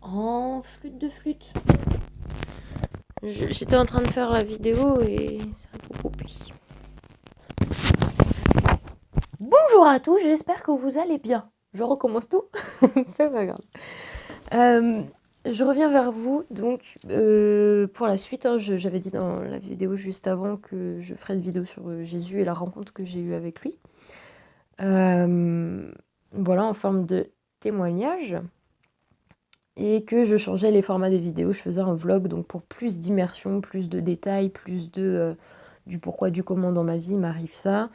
en flûte de flûte. J'étais en train de faire la vidéo et ça a tout coupé. Bonjour à tous, j'espère que vous allez bien. Je recommence tout, c'est pas grave. Je reviens vers vous donc pour la suite. J'avais dit dans la vidéo juste avant que je ferais une vidéo sur Jésus et la rencontre que j'ai eue avec lui. Voilà, en forme de témoignage. Et que je changeais les formats des vidéos, je faisais un vlog donc pour plus d'immersion, plus de détails, plus du pourquoi, du comment dans ma vie m'arrive ça.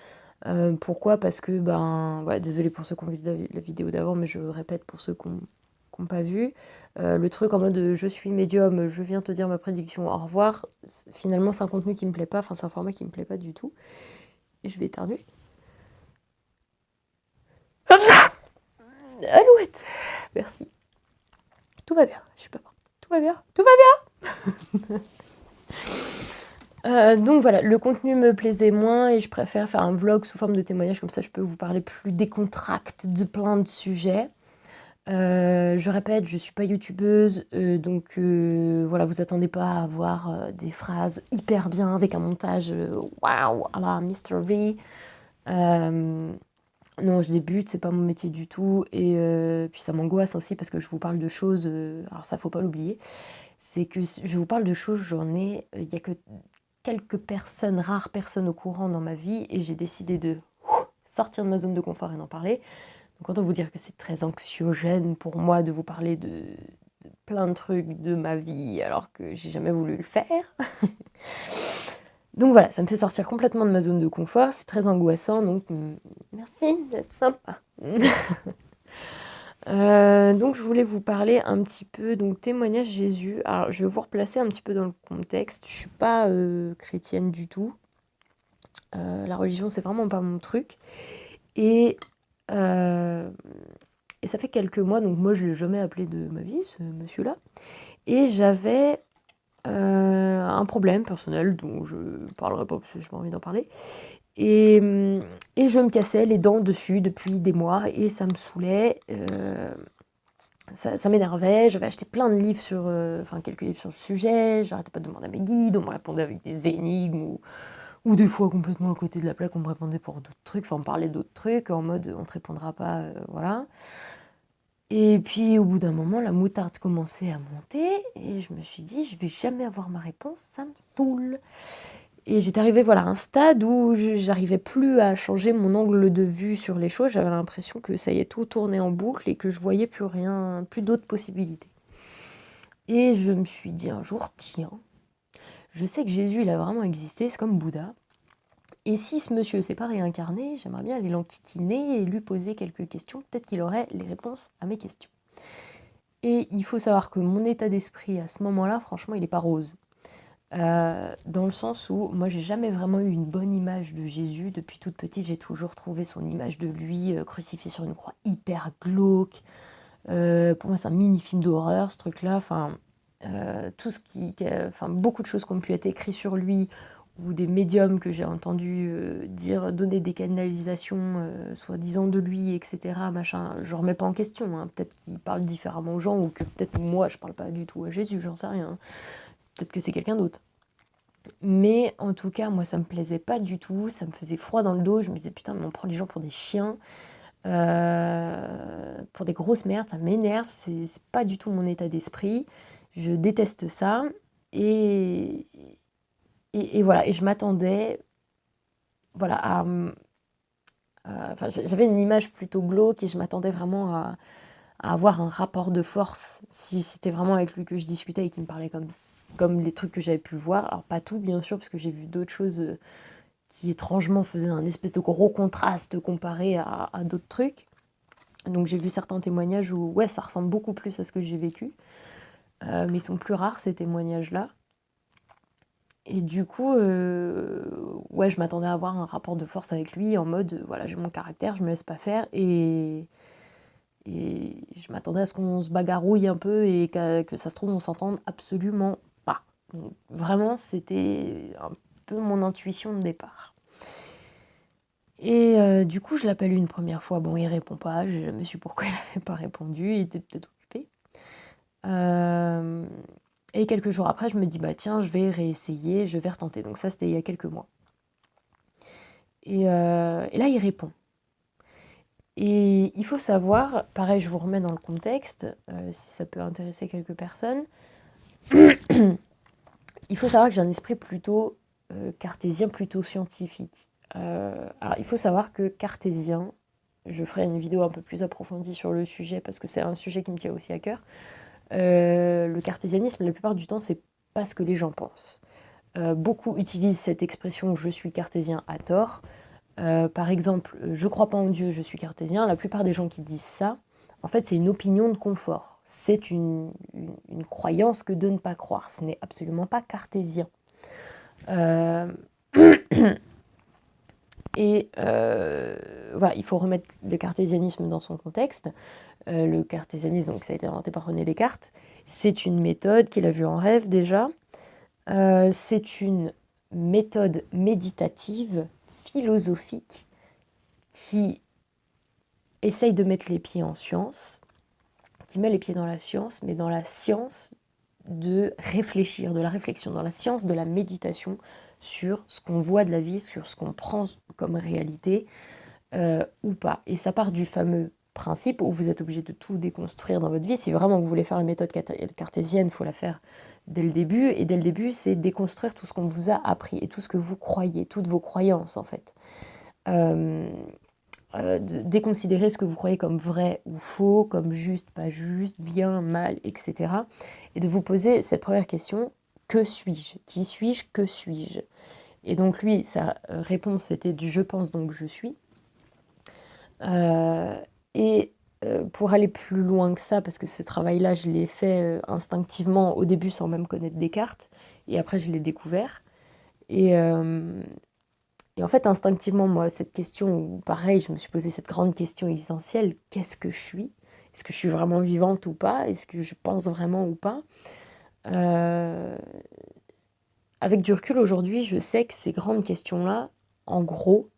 Pourquoi? Parce que, voilà, désolée pour ceux qui ont vu la vidéo d'avant, mais je répète pour ceux qui n'ont pas vu. Le truc en mode je suis médium, je viens te dire ma prédiction, au revoir. Finalement, c'est un contenu qui me plaît pas, enfin, c'est un format qui me plaît pas du tout. Et je vais éternuer. Alouette! Merci. Tout va bien, je suis pas morte. Tout va bien, tout va bien! Donc voilà, le contenu me plaisait moins et je préfère faire un vlog sous forme de témoignage, comme ça je peux vous parler plus décontracté de plein de sujets. Je répète, je suis pas youtubeuse, donc voilà, vous attendez pas à avoir des phrases hyper bien avec un montage waouh à la Mr. V. Non, je débute, c'est pas mon métier du tout, et puis ça m'angoisse aussi parce que je vous parle de choses, alors ça faut pas l'oublier, c'est que je vous parle de choses, il y a que quelques personnes, rares personnes au courant dans ma vie, et j'ai décidé de sortir de ma zone de confort et d'en parler. Donc autant vous dire que c'est très anxiogène pour moi de vous parler de plein de trucs de ma vie alors que j'ai jamais voulu le faire. Donc voilà, ça me fait sortir complètement de ma zone de confort, c'est très angoissant, donc merci d'être sympa. Donc je voulais vous parler un petit peu, donc témoignage Jésus. Alors je vais vous replacer un petit peu dans le contexte. Je suis pas chrétienne du tout. La religion c'est vraiment pas mon truc. Et, et ça fait quelques mois, donc moi je l'ai jamais appelé de ma vie, ce monsieur-là. Et j'avais un problème personnel dont je parlerai pas parce que j'ai pas envie d'en parler. Et, et je me cassais les dents dessus depuis des mois et ça me saoulait. Ça m'énervait, j'avais acheté plein de livres enfin quelques livres sur le sujet, j'arrêtais pas de demander à mes guides, on me répondait avec des énigmes ou des fois complètement à côté de la plaque, on me répondait pour d'autres trucs, enfin on me parlait d'autres trucs, en mode on te répondra pas, voilà. Et puis au bout d'un moment, la moutarde commençait à monter et je me suis dit, je vais jamais avoir ma réponse, ça me saoule. Et j'étais arrivée voilà, à un stade où j'arrivais plus à changer mon angle de vue sur les choses, j'avais l'impression que ça y est, tout tournait en boucle et que je voyais plus rien, plus d'autres possibilités. Et je me suis dit un jour, tiens, je sais que Jésus, il a vraiment existé, c'est comme Bouddha. Et si ce monsieur s'est pas réincarné, j'aimerais bien aller l'enquiquiner et lui poser quelques questions. Peut-être qu'il aurait les réponses à mes questions. Et il faut savoir que mon état d'esprit à ce moment-là, franchement, il n'est pas rose. Dans le sens où moi, j'ai jamais vraiment eu une bonne image de Jésus. Depuis toute petite, j'ai toujours trouvé son image de lui crucifié sur une croix hyper glauque. Pour moi, c'est un mini-film d'horreur, ce truc-là. Enfin, enfin, beaucoup de choses qui ont pu être écrites sur lui ou des médiums que j'ai entendu donner des canalisations soi-disant de lui, etc. Machin, je remets pas en question. Hein. Peut-être qu'il parle différemment aux gens ou que peut-être moi je parle pas du tout à Jésus, j'en sais rien. Peut-être que c'est quelqu'un d'autre. Mais en tout cas, moi ça me plaisait pas du tout, ça me faisait froid dans le dos. Je me disais putain, mais on prend les gens pour des chiens. Pour des grosses merdes, ça m'énerve, c'est pas du tout mon état d'esprit, je déteste ça, et, et voilà, et je m'attendais voilà, enfin, j'avais une image plutôt glauque et je m'attendais vraiment à avoir un rapport de force, si c'était vraiment avec lui que je discutais et qu'il me parlait comme les trucs que j'avais pu voir, alors pas tout bien sûr, parce que j'ai vu d'autres choses qui étrangement faisaient un espèce de gros contraste comparé à d'autres trucs. Donc j'ai vu certains témoignages où ouais, ça ressemble beaucoup plus à ce que j'ai vécu, mais ils sont plus rares ces témoignages-là. Et du coup, ouais, je m'attendais à avoir un rapport de force avec lui en mode, voilà, j'ai mon caractère, je me laisse pas faire, et je m'attendais à ce qu'on se bagarouille un peu et que ça se trouve on s'entende absolument pas. Donc, vraiment, c'était un peu mon intuition de départ. Et du coup, je l'appelle une première fois. Bon, il répond pas. Je me suis dit pourquoi il n'avait pas répondu. Il était peut-être occupé. Et quelques jours après, je me dis, bah tiens, je vais réessayer, je vais retenter. Donc ça, c'était il y a quelques mois. Et là, il répond. Et il faut savoir, pareil, je vous remets dans le contexte, si ça peut intéresser quelques personnes. Il faut savoir que j'ai un esprit plutôt cartésien, plutôt scientifique. Alors, il faut savoir que cartésien, je ferai une vidéo un peu plus approfondie sur le sujet parce que c'est un sujet qui me tient aussi à cœur. Le cartésianisme, la plupart du temps, c'est pas ce que les gens pensent. Beaucoup utilisent cette expression "je suis cartésien" à tort. Par exemple, "je crois pas en Dieu, je suis cartésien". La plupart des gens qui disent ça, en fait, c'est une opinion de confort. C'est une croyance que de ne pas croire. Ce n'est absolument pas cartésien. Euh, Et voilà, il faut remettre le cartésianisme dans son contexte. Le cartésianisme, donc ça a été inventé par René Descartes. C'est une méthode qu'il a vue en rêve déjà. C'est une méthode méditative, philosophique, qui essaye de mettre les pieds en science, qui met les pieds dans la science, mais dans la science de réfléchir, de la réflexion, dans la science de la méditation sur ce qu'on voit de la vie, sur ce qu'on prend comme réalité ou pas. Et ça part du fameux principe où vous êtes obligé de tout déconstruire dans votre vie. Si vraiment vous voulez faire la méthode cartésienne, il faut la faire dès le début. Et dès le début, c'est déconstruire tout ce qu'on vous a appris et tout ce que vous croyez, toutes vos croyances en fait. De déconsidérer ce que vous croyez comme vrai ou faux, comme juste, pas juste, bien, mal, etc. Et de vous poser cette première question: que suis-je? Qui suis-je? Que suis-je? Et donc lui, sa réponse c'était du "je pense donc je suis". Et pour aller plus loin que ça, parce que ce travail-là, je l'ai fait instinctivement au début sans même connaître Descartes, et après je l'ai découvert. Et, euh, et en fait, instinctivement, moi, cette question, pareil, je me suis posé cette grande question essentielle: qu'est-ce que je suis? Est-ce que je suis vraiment vivante ou pas? Est-ce que je pense vraiment ou pas? Euh, Avec du recul aujourd'hui, je sais que ces grandes questions-là, en gros,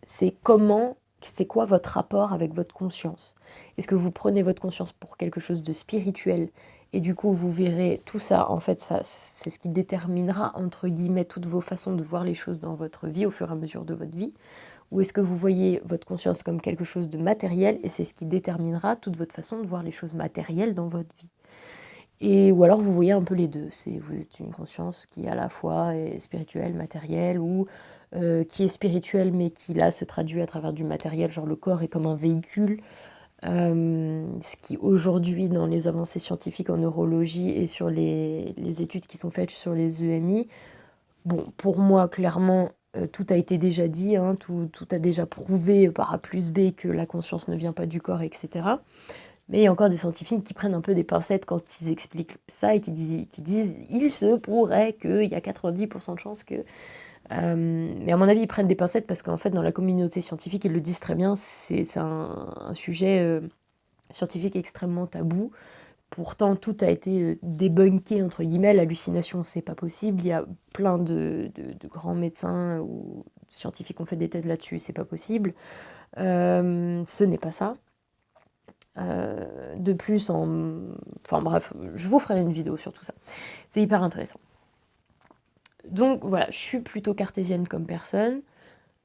c'est quoi votre rapport avec votre conscience? Est-ce que vous prenez votre conscience pour quelque chose de spirituel et du coup vous verrez tout ça, en fait, ça, c'est ce qui déterminera, entre guillemets, toutes vos façons de voir les choses dans votre vie au fur et à mesure de votre vie? Ou est-ce que vous voyez votre conscience comme quelque chose de matériel et c'est ce qui déterminera toute votre façon de voir les choses matérielles dans votre vie? Ou alors vous voyez un peu les deux, vous êtes une conscience qui à la fois est spirituelle, matérielle, ou qui est spirituelle mais qui là se traduit à travers du matériel, genre le corps est comme un véhicule, ce qui aujourd'hui dans les avancées scientifiques en neurologie et sur les études qui sont faites sur les EMI, bon, pour moi clairement tout a été déjà dit, hein, tout a déjà prouvé par A plus B que la conscience ne vient pas du corps, etc. Mais il y a encore des scientifiques qui prennent un peu des pincettes quand ils expliquent ça et qui disent il se pourrait qu'il y a 90% de chances que. Mais à mon avis, ils prennent des pincettes parce qu'en fait, dans la communauté scientifique, ils le disent très bien, c'est un sujet scientifique extrêmement tabou. Pourtant, tout a été débunké, entre guillemets. L'hallucination, c'est pas possible. Il y a plein de grands médecins ou scientifiques qui ont fait des thèses là-dessus, c'est pas possible. Ce n'est pas ça. De plus, enfin bref, je vous ferai une vidéo sur tout ça. C'est hyper intéressant. Donc voilà, je suis plutôt cartésienne comme personne.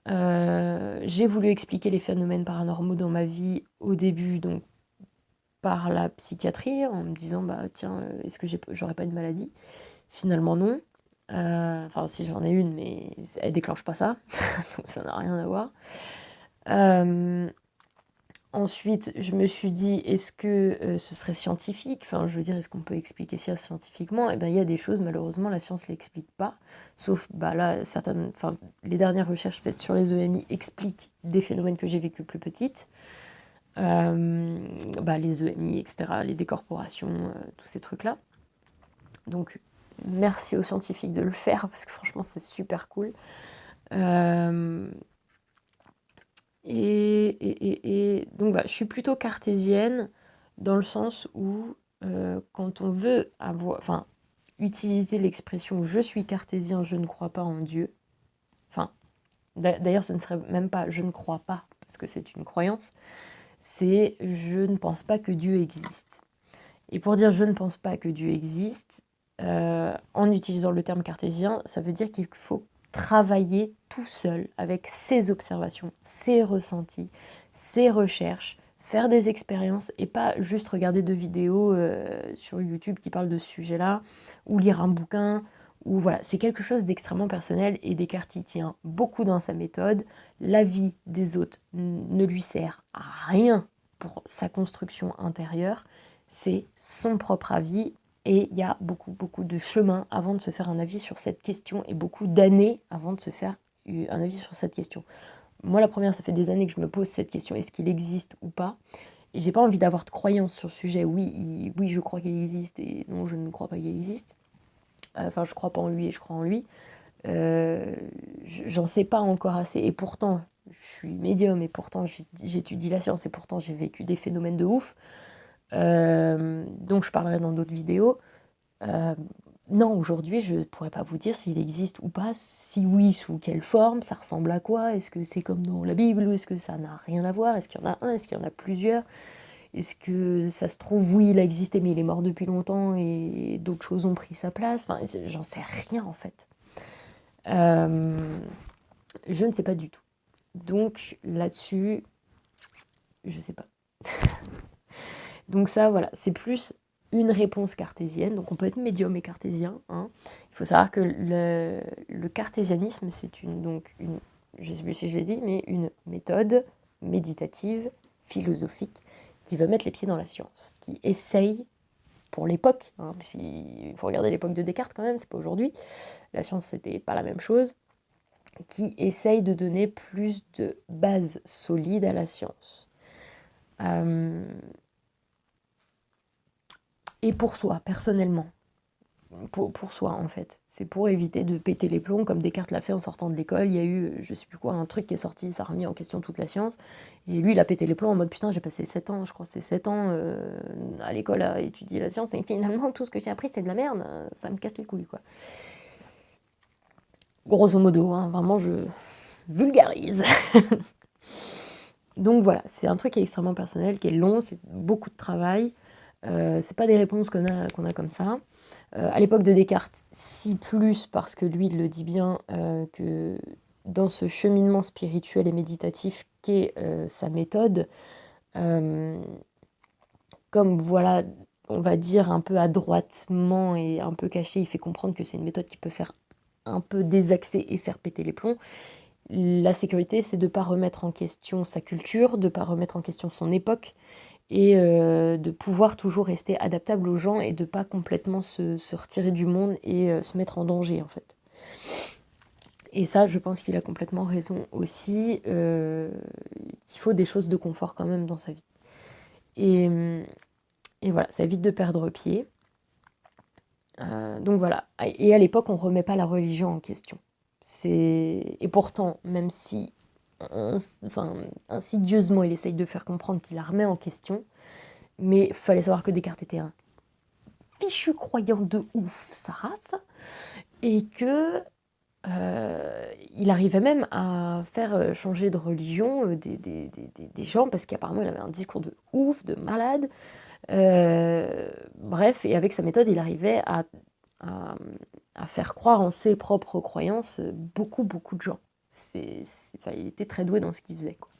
J'ai voulu expliquer les phénomènes paranormaux dans ma vie au début, donc par la psychiatrie, en me disant bah tiens, est-ce que j'aurais pas une maladie? Finalement non. Enfin si j'en ai une, mais elle déclenche pas ça, donc ça n'a rien à voir. Ensuite, je me suis dit, est-ce que ce serait scientifique? Enfin, je veux dire, est-ce qu'on peut expliquer ça scientifiquement? Eh bien, il y a des choses, malheureusement, la science ne l'explique pas. Sauf, bah là, les dernières recherches faites sur les EMI expliquent des phénomènes que j'ai vécus plus petite. Les EMI, etc., les décorporations, tous ces trucs-là. Donc, merci aux scientifiques de le faire, parce que franchement, c'est super cool. Donc voilà, je suis plutôt cartésienne dans le sens où quand on veut utiliser l'expression "je suis cartésien, je ne crois pas en Dieu", enfin, d'ailleurs ce ne serait même pas "je ne crois pas", parce que c'est une croyance, c'est "je ne pense pas que Dieu existe". Et pour dire « je ne pense pas que Dieu existe », en utilisant le terme cartésien, ça veut dire qu'il faut travailler tout seul avec ses observations, ses ressentis, ses recherches, faire des expériences et pas juste regarder de vidéos sur YouTube qui parlent de ce sujet-là, ou lire un bouquin, ou voilà, c'est quelque chose d'extrêmement personnel et Descartes y tient beaucoup dans sa méthode. L'avis des autres ne lui sert à rien pour sa construction intérieure, c'est son propre avis. Et il y a beaucoup, beaucoup de chemin avant de se faire un avis sur cette question et beaucoup d'années avant de se faire un avis sur cette question. Moi, la première, ça fait des années que je me pose cette question, est-ce qu'il existe ou pas? Et j'ai pas envie d'avoir de croyance sur le sujet, oui, oui, je crois qu'il existe et non, je ne crois pas qu'il existe. Enfin, je crois pas en lui et je crois en lui. J'en sais pas encore assez et pourtant, je suis médium et pourtant j'étudie la science et pourtant j'ai vécu des phénomènes de ouf. Donc je parlerai dans d'autres vidéos. Non, aujourd'hui, je ne pourrais pas vous dire s'il existe ou pas. Si oui, sous quelle forme, ça ressemble à quoi? Est-ce que c'est comme dans la Bible ou est-ce que ça n'a rien à voir? Est-ce qu'il y en a un? Est-ce qu'il y en a plusieurs? Est-ce que ça se trouve, oui, il a existé, mais il est mort depuis longtemps et d'autres choses ont pris sa place? Enfin, j'en sais rien en fait. Je ne sais pas du tout. Donc là-dessus, je sais pas. Donc ça, voilà, c'est plus une réponse cartésienne. Donc on peut être médium et cartésien. Hein. Il faut savoir que le cartésianisme, c'est je ne sais plus si je l'ai dit, mais une méthode méditative, philosophique, qui veut mettre les pieds dans la science, qui essaye, pour l'époque, hein, il faut regarder l'époque de Descartes quand même, c'est pas aujourd'hui, la science c'était pas la même chose, qui essaye de donner plus de bases solides à la science. Et pour soi, personnellement. Pour soi, en fait. C'est pour éviter de péter les plombs, comme Descartes l'a fait en sortant de l'école. Il y a eu, je sais plus quoi, un truc qui est sorti, ça a remis en question toute la science. Et lui, il a pété les plombs en mode, putain, j'ai passé 7 ans, je crois que c'est 7 ans à l'école à étudier la science, et finalement, tout ce que j'ai appris, c'est de la merde. Ça me casse les couilles, quoi. Grosso modo, hein, vraiment, je vulgarise. Donc voilà, c'est un truc qui est extrêmement personnel, qui est long, c'est beaucoup de travail. C'est pas des réponses qu'on a comme ça. À l'époque de Descartes, si plus, parce que lui, il le dit bien, que dans ce cheminement spirituel et méditatif qu'est sa méthode, comme voilà, on va dire un peu adroitement et un peu caché, il fait comprendre que c'est une méthode qui peut faire un peu désaxer et faire péter les plombs. La sécurité, c'est de ne pas remettre en question sa culture, de ne pas remettre en question son époque, et de pouvoir toujours rester adaptable aux gens et de ne pas complètement se retirer du monde et se mettre en danger, en fait. Et ça, je pense qu'il a complètement raison aussi, qu'il faut des choses de confort quand même dans sa vie. Et voilà, ça évite de perdre pied. Donc voilà. Et à l'époque, on ne remet pas la religion en question. Et pourtant, même si insidieusement, il essaye de faire comprendre qu'il la remet en question, mais il fallait savoir que Descartes était un fichu croyant de ouf, sa race, et que il arrivait même à faire changer de religion des gens, parce qu'apparemment il avait un discours de ouf, de malade. Bref, et avec sa méthode, il arrivait à faire croire en ses propres croyances beaucoup, beaucoup de gens. Il était très doué dans ce qu'il faisait, quoi.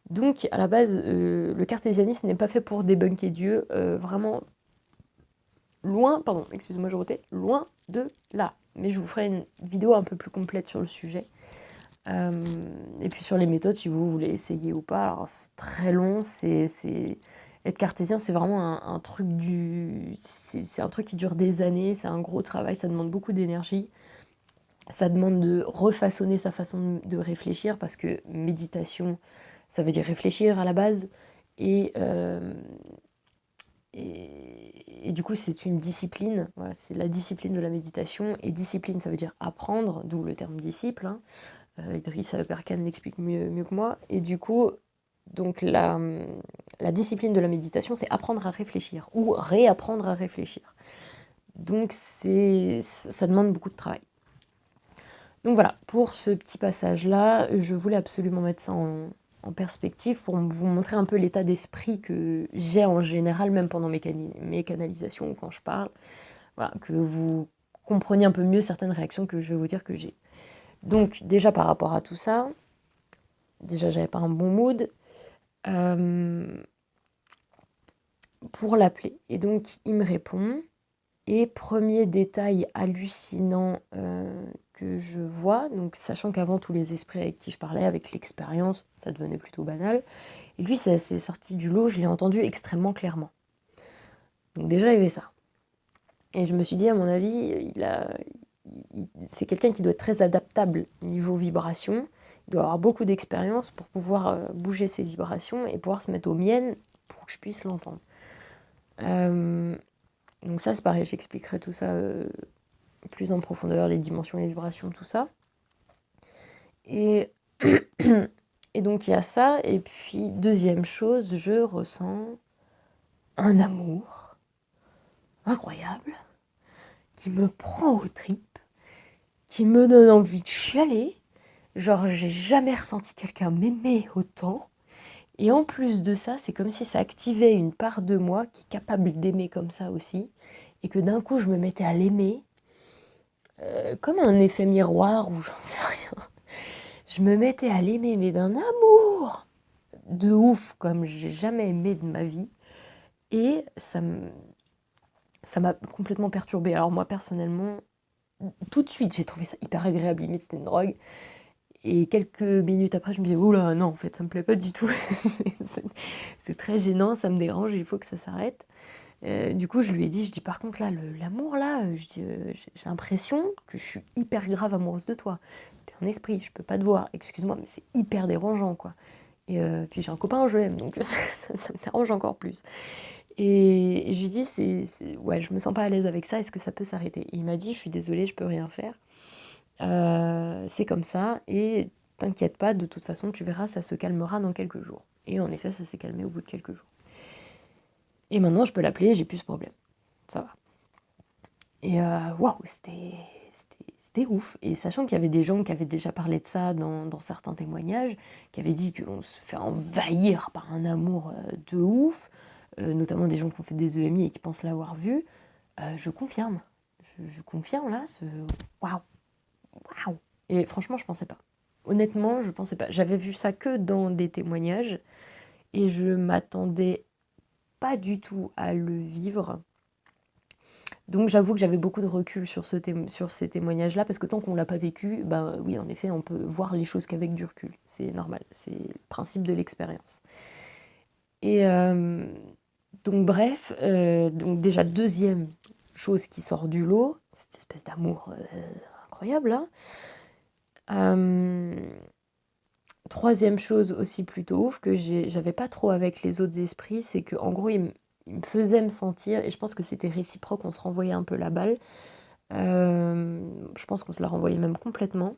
Donc, à la base, le cartésianisme n'est pas fait pour débunker Dieu, vraiment loin, pardon, excusez-moi, je rotais, loin de là. Mais je vous ferai une vidéo un peu plus complète sur le sujet. Et puis sur les méthodes, si vous voulez essayer ou pas. Alors, c'est très long, être cartésien, c'est vraiment un truc c'est un truc qui dure des années, c'est un gros travail, ça demande beaucoup d'énergie. Ça demande de refaçonner sa façon de réfléchir, parce que méditation, ça veut dire réfléchir à la base. Et du coup, c'est une discipline, voilà, c'est la discipline de la méditation. Et discipline, ça veut dire apprendre, d'où le terme disciple. Hein. Idriss Aberkan l'explique mieux que moi. Et du coup, donc la discipline de la méditation, c'est apprendre à réfléchir ou réapprendre à réfléchir. Donc ça demande beaucoup de travail. Donc voilà, pour ce petit passage-là, je voulais absolument mettre ça en perspective pour vous montrer un peu l'état d'esprit que j'ai en général, même pendant mes canalisations ou quand je parle. Voilà, que vous compreniez un peu mieux certaines réactions que je vais vous dire que j'ai. Donc déjà par rapport à tout ça, déjà j'avais pas un bon mood pour l'appeler. Et donc il me répond. Et premier détail hallucinant que je vois, donc sachant qu'avant tous les esprits avec qui je parlais, avec l'expérience, ça devenait plutôt banal. Et lui, c'est sorti du lot, je l'ai entendu extrêmement clairement. Donc déjà, il y avait ça. Et je me suis dit, à mon avis, c'est quelqu'un qui doit être très adaptable niveau vibration. Il doit avoir beaucoup d'expérience pour pouvoir bouger ses vibrations et pouvoir se mettre aux miennes pour que je puisse l'entendre. Donc ça, c'est pareil, j'expliquerai tout ça plus en profondeur, les dimensions, les vibrations, tout ça. Et, et donc il y a ça. Et puis, deuxième chose, je ressens un amour incroyable qui me prend aux tripes, qui me donne envie de chialer. Genre, j'ai jamais ressenti quelqu'un m'aimer autant. Et en plus de ça, c'est comme si ça activait une part de moi qui est capable d'aimer comme ça aussi. Et que d'un coup, je me mettais à l'aimer. Comme un effet miroir ou j'en sais rien. Je me mettais à l'aimer, mais d'un amour de ouf, comme j'ai jamais aimé de ma vie. Et ça m'a complètement perturbée. Alors moi, personnellement, tout de suite, j'ai trouvé ça hyper agréable, limite c'était une drogue. Et quelques minutes après, je me disais, oula, non, en fait, ça me plaît pas du tout. C'est très gênant, ça me dérange, il faut que ça s'arrête. Du coup, je lui ai dit, par contre, là, l'amour, là, j'ai l'impression que je suis hyper grave amoureuse de toi. T'es un esprit, je peux pas te voir, excuse-moi, mais c'est hyper dérangeant, quoi. Et puis j'ai un copain, je l'aime, donc ça me dérange encore plus. Et je lui dis, ouais, je me sens pas à l'aise avec ça, est-ce que ça peut s'arrêter? Et il m'a dit, je suis désolée, je peux rien faire. C'est comme ça, et t'inquiète pas, de toute façon, tu verras, ça se calmera dans quelques jours. Et en effet, ça s'est calmé au bout de quelques jours. Et maintenant, je peux l'appeler, j'ai plus ce problème. Ça va. Et waouh, c'était ouf. Et sachant qu'il y avait des gens qui avaient déjà parlé de ça dans certains témoignages, qui avaient dit qu'on se fait envahir par un amour de ouf, notamment des gens qui ont fait des EMI et qui pensent l'avoir vu, je confirme. Je confirme là, waouh, waouh. Et franchement, je pensais pas. Honnêtement, je pensais pas. J'avais vu ça que dans des témoignages et je m'attendais pas du tout à le vivre. Donc j'avoue que j'avais beaucoup de recul sur ces témoignages-là, parce que tant qu'on ne l'a pas vécu, bah oui, en effet, on peut voir les choses qu'avec du recul. C'est normal, c'est le principe de l'expérience. Et donc bref, donc déjà deuxième chose qui sort du lot, cette espèce d'amour incroyable là. Troisième chose aussi plutôt ouf que j'avais pas trop avec les autres esprits, c'est qu'en gros il me faisait me sentir, et je pense que c'était réciproque, on se renvoyait un peu la balle. Je pense qu'on se la renvoyait même complètement.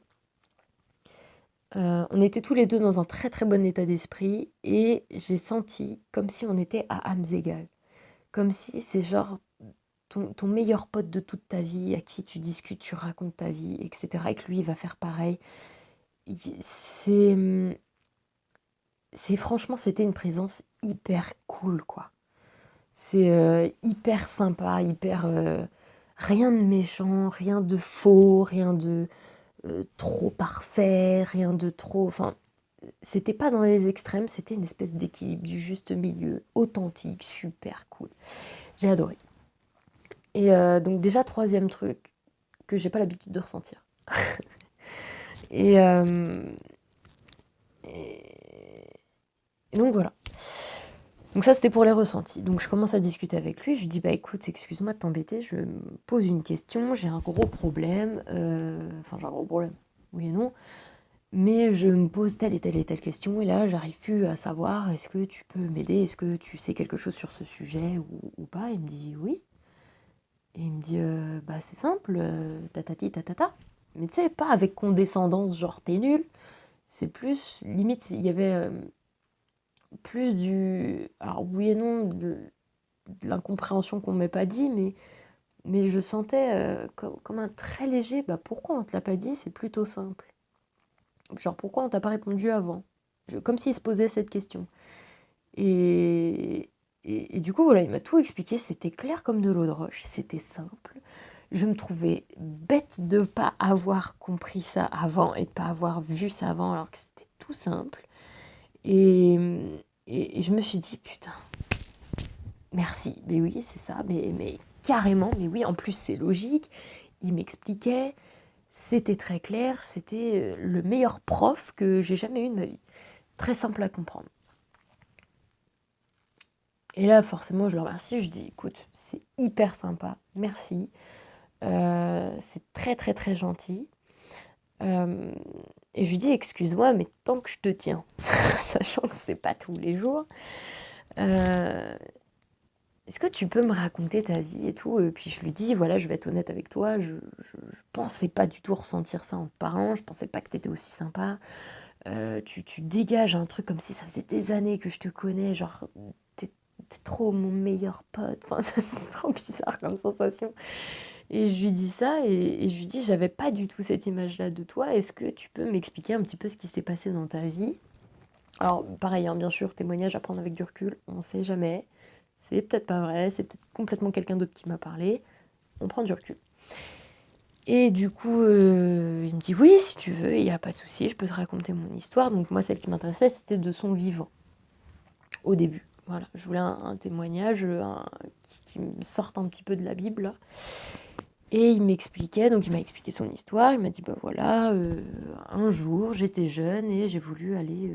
On était tous les deux dans un très très bon état d'esprit et j'ai senti comme si on était à âmes égales. Comme si c'est genre ton meilleur pote de toute ta vie, à qui tu discutes, tu racontes ta vie, etc. Et que lui, il va faire pareil. C'est franchement, c'était une présence hyper cool, quoi. C'est hyper sympa, hyper... rien de méchant, rien de faux, rien de trop parfait, rien de trop... Enfin, c'était pas dans les extrêmes, c'était une espèce d'équilibre, du juste milieu, authentique, super cool. J'ai adoré. Et donc déjà, troisième truc que j'ai pas l'habitude de ressentir. et, et donc voilà. Donc ça, c'était pour les ressentis. Donc je commence à discuter avec lui. Je lui dis, bah écoute, excuse-moi de t'embêter, je me pose une question, j'ai un gros problème. Enfin, j'ai un gros problème, oui et non. Mais je me pose telle et telle et telle question. Et là, j'arrive plus à savoir, est-ce que tu peux m'aider? Est-ce que tu sais quelque chose sur ce sujet ou pas? Il me dit oui. Et il me dit, bah c'est simple, tatati tatata. Mais tu sais, pas avec condescendance, genre t'es nul. C'est plus, limite, il y avait plus du... Alors oui et non, de l'incompréhension qu'on ne m'ait pas dit, mais je sentais comme un très léger, bah pourquoi on te l'a pas dit, c'est plutôt simple. Genre pourquoi on t'a pas répondu avant? comme s'il se posait cette question. Et, et du coup, voilà, il m'a tout expliqué, c'était clair comme de l'eau de roche, c'était simple. Je me trouvais bête de ne pas avoir compris ça avant et de ne pas avoir vu ça avant, alors que c'était tout simple. Et, et je me suis dit, putain, merci, mais oui, c'est ça, mais carrément, mais oui, en plus c'est logique. Il m'expliquait, c'était très clair, c'était le meilleur prof que j'ai jamais eu de ma vie. Très simple à comprendre. Et là, forcément, je le remercie, je dis, écoute, c'est hyper sympa, merci. C'est très très très gentil. Euh, et je lui dis, excuse-moi, mais tant que je te tiens, sachant que c'est pas tous les jours, euh, est-ce que tu peux me raconter ta vie et tout? Et puis je lui dis, voilà, je vais être honnête avec toi, je pensais pas du tout ressentir ça en te parlant, je pensais pas que t'étais aussi sympa. Tu dégages un truc comme si ça faisait des années que je te connais, genre, t'es, t'es trop mon meilleur pote. Enfin, c'est trop bizarre comme sensation. Et je lui dis ça, et je lui dis, j'avais pas du tout cette image-là de toi, est-ce que tu peux m'expliquer un petit peu ce qui s'est passé dans ta vie? Alors, pareil, hein, bien sûr, témoignage à prendre avec du recul, on sait jamais. C'est peut-être pas vrai, c'est peut-être complètement quelqu'un d'autre qui m'a parlé. On prend du recul. Et du coup, il me dit oui, si tu veux, il n'y a pas de souci, je peux te raconter mon histoire. Donc moi, celle qui m'intéressait, c'était de son vivant, au début. Voilà, je voulais un témoignage qui me sorte un petit peu de la Bible, là. Et il m'expliquait, donc il m'a expliqué son histoire. Il m'a dit, bah voilà, un jour, j'étais jeune et j'ai voulu aller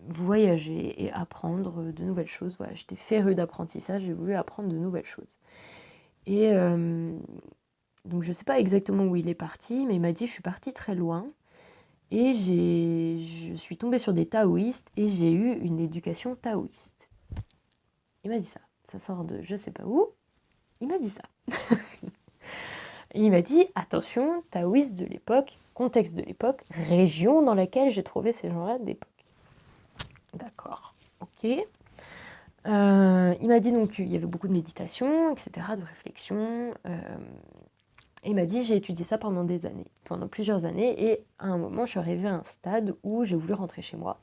voyager et apprendre de nouvelles choses. Voilà, j'étais férue d'apprentissage, j'ai voulu apprendre de nouvelles choses. Et donc je ne sais pas exactement où il est parti, mais il m'a dit je suis partie très loin et je suis tombée sur des taoïstes et j'ai eu une éducation taoïste. Il m'a dit ça. Ça sort de je sais pas où. Il m'a dit ça. Et il m'a dit attention, taoïste de l'époque, contexte de l'époque, région dans laquelle j'ai trouvé ces gens-là d'époque. D'accord, ok. Il m'a dit donc qu'il y avait beaucoup de méditation, etc., de réflexion. Et il m'a dit j'ai étudié ça pendant des années, pendant plusieurs années. Et à un moment, je suis arrivée à un stade où j'ai voulu rentrer chez moi.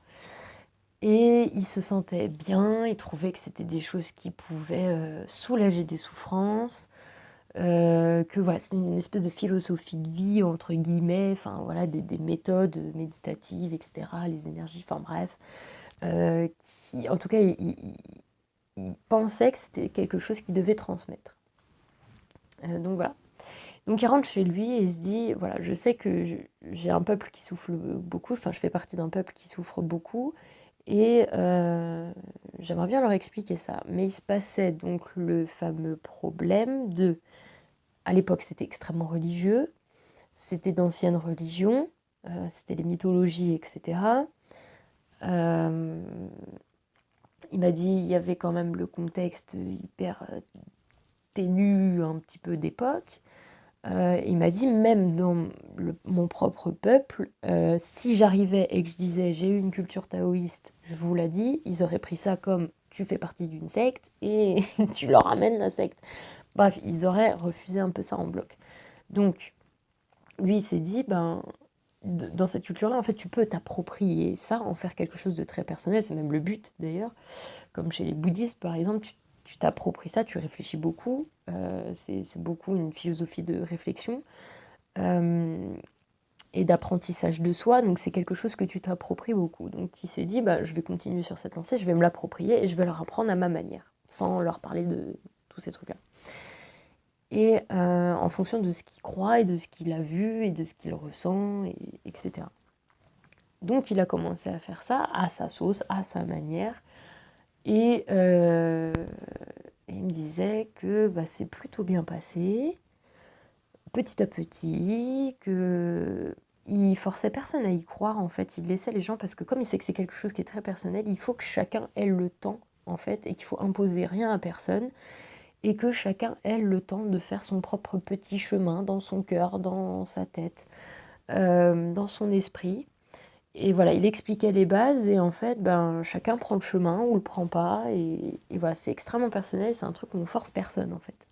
Et il se sentait bien, il trouvait que c'était des choses qui pouvaient soulager des souffrances. Que voilà, c'était une espèce de philosophie de vie, entre guillemets, enfin voilà, des méthodes méditatives, etc., les énergies, enfin bref. Qui, en tout cas, il pensait que c'était quelque chose qu'il devait transmettre. Donc voilà. Donc il rentre chez lui et il se dit, voilà, je sais que j'ai un peuple qui souffre beaucoup, enfin je fais partie d'un peuple qui souffre beaucoup, et j'aimerais bien leur expliquer ça. Mais il se passait donc le fameux problème de, à l'époque c'était extrêmement religieux, c'était d'anciennes religions, c'était les mythologies, etc. Euh, il m'a dit, il y avait quand même le contexte hyper ténu un petit peu d'époque. Il m'a dit, même dans mon propre peuple, si j'arrivais et que je disais j'ai eu une culture taoïste, je vous l'ai dit, ils auraient pris ça comme tu fais partie d'une secte et tu leur amènes la secte. Bref, ils auraient refusé un peu ça en bloc. Donc, lui, il s'est dit, ben, dans cette culture-là, en fait, tu peux t'approprier ça, en faire quelque chose de très personnel, c'est même le but d'ailleurs. Comme chez les bouddhistes, par exemple, tu t'appropries ça, tu réfléchis beaucoup, c'est beaucoup une philosophie de réflexion et d'apprentissage de soi, donc c'est quelque chose que tu t'appropries beaucoup. Donc il s'est dit, bah, je vais continuer sur cette lancée, je vais me l'approprier et je vais leur apprendre à ma manière, sans leur parler de tous ces trucs-là. Et en fonction de ce qu'il croit et de ce qu'il a vu et de ce qu'il ressent, etc. Donc il a commencé à faire ça à sa sauce, à sa manière. Et il me disait que bah, c'est plutôt bien passé, petit à petit, qu'il forçait personne à y croire, en fait. Il laissait les gens, parce que comme il sait que c'est quelque chose qui est très personnel, il faut que chacun ait le temps, en fait, et qu'il faut imposer rien à personne, et que chacun ait le temps de faire son propre petit chemin dans son cœur, dans sa tête, dans son esprit. Et voilà, il expliquait les bases et en fait, ben, chacun prend le chemin ou le prend pas. Et voilà, c'est extrêmement personnel, c'est un truc où on force personne en fait.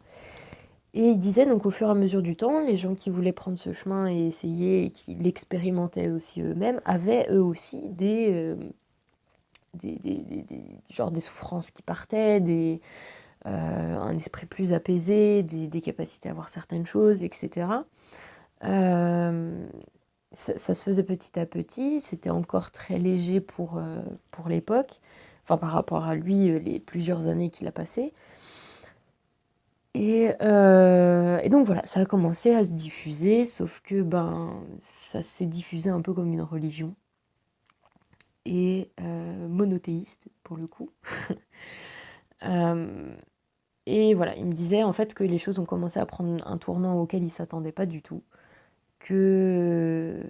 Et il disait donc au fur et à mesure du temps, les gens qui voulaient prendre ce chemin et essayer et qui l'expérimentaient aussi eux-mêmes avaient eux aussi genre des souffrances qui partaient, un esprit plus apaisé, des capacités à voir certaines choses, etc. Euh, ça se faisait petit à petit, c'était encore très léger pour l'époque, enfin par rapport à lui, les plusieurs années qu'il a passées. Et donc voilà, ça a commencé à se diffuser, sauf que ben, ça s'est diffusé un peu comme une religion, et monothéiste pour le coup. Euh, et voilà, il me disait en fait que les choses ont commencé à prendre un tournant auquel il s'attendait pas du tout, que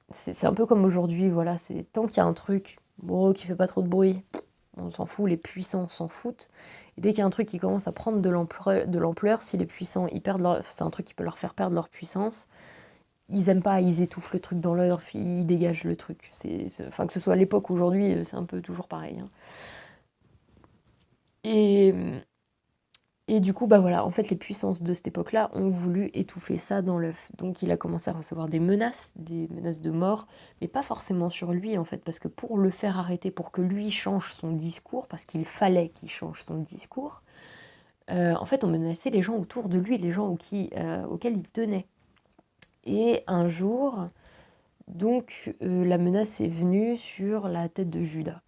c'est un peu comme aujourd'hui, voilà, c'est tant qu'il y a un truc bon, qui fait pas trop de bruit, on s'en fout, les puissants s'en foutent. Et dès qu'il y a un truc qui commence à prendre de l'ampleur, si les puissants, c'est un truc qui peut leur faire perdre leur puissance, ils aiment pas, ils étouffent le truc dans leur, ils dégagent le truc. Enfin, que ce soit à l'époque ou aujourd'hui, c'est un peu toujours pareil, hein. Et, et du coup, bah voilà, en fait, les puissances de cette époque-là ont voulu étouffer ça dans l'œuf. Donc il a commencé à recevoir des menaces de mort, mais pas forcément sur lui, en fait, parce que pour le faire arrêter, pour que lui change son discours, parce qu'il fallait qu'il change son discours, en fait, on menaçait les gens autour de lui, les gens auxquels il tenait. Et un jour, donc, la menace est venue sur la tête de Judas.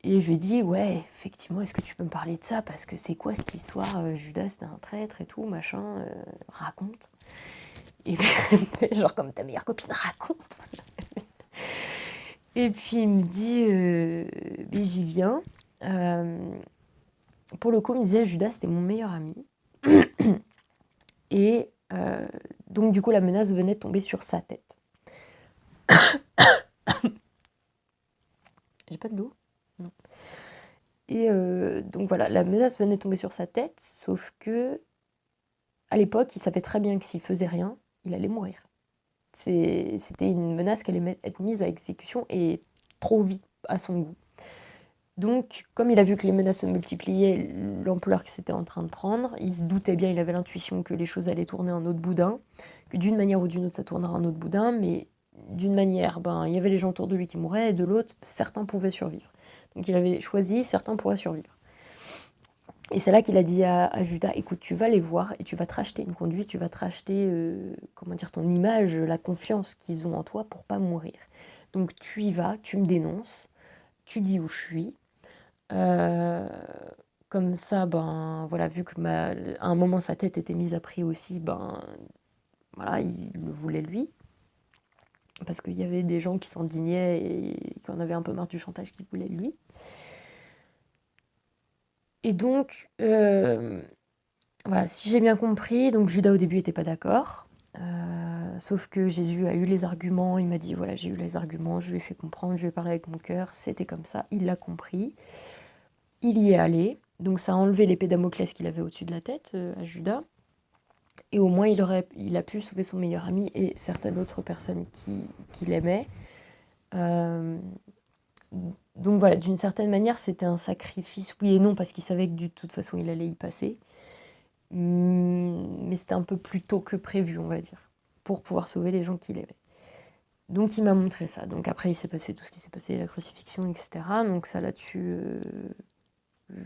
Et je lui ai dit, ouais, effectivement, est-ce que tu peux me parler de ça? Parce que c'est quoi cette histoire, Judas, c'est un traître et tout, machin, raconte. Et puis, tu sais, genre comme ta meilleure copine raconte. Et puis il me dit, mais j'y viens. Euh, pour le coup, il me disait, Judas, c'était mon meilleur ami. Et donc, du coup, la menace venait de tomber sur sa tête. J'ai pas de dos? Non. Et donc voilà, la menace venait de tomber sur sa tête, sauf que à l'époque, il savait très bien que s'il faisait rien, il allait mourir. C'était une menace qui allait être mise à exécution et trop vite à son goût. Donc, comme il a vu que les menaces se multipliaient, l'ampleur que c'était en train de prendre, il se doutait bien, il avait l'intuition que les choses allaient tourner en autre boudin, que d'une manière ou d'une autre, ça tournera en autre boudin, mais d'une manière, ben, il y avait les gens autour de lui qui mouraient, et de l'autre, certains pouvaient survivre. Donc il avait choisi, certains pourraient survivre. Et c'est là qu'il a dit à Judas, écoute, tu vas les voir et tu vas te racheter une conduite, tu vas te racheter, comment dire, ton image, la confiance qu'ils ont en toi pour pas mourir. Donc tu y vas, tu me dénonces, tu dis où je suis. Euh, Comme ça, ben voilà, vu que à un moment sa tête était mise à prix aussi, ben voilà, il le voulait lui. Parce qu'il y avait des gens qui s'indignaient et qui en avaient un peu marre du chantage qu'il voulait lui. Et donc, voilà, si j'ai bien compris, donc Judas au début n'était pas d'accord. Sauf que Jésus a eu les arguments, il m'a dit voilà, j'ai eu les arguments, je lui ai fait comprendre, je lui ai parlé avec mon cœur, c'était comme ça, il l'a compris. Il y est allé, donc ça a enlevé l'épée Damoclès qu'il avait au-dessus de la tête à Judas. Et au moins il a pu sauver son meilleur ami et certaines autres personnes qui l'aimaient. Euh, donc voilà, d'une certaine manière, c'était un sacrifice, oui et non, parce qu'il savait que de toute façon il allait y passer. Mais c'était un peu plus tôt que prévu, on va dire, pour pouvoir sauver les gens qu'il aimait. Donc il m'a montré ça. Donc après, il s'est passé tout ce qui s'est passé, la crucifixion, etc. Donc ça là-dessus, je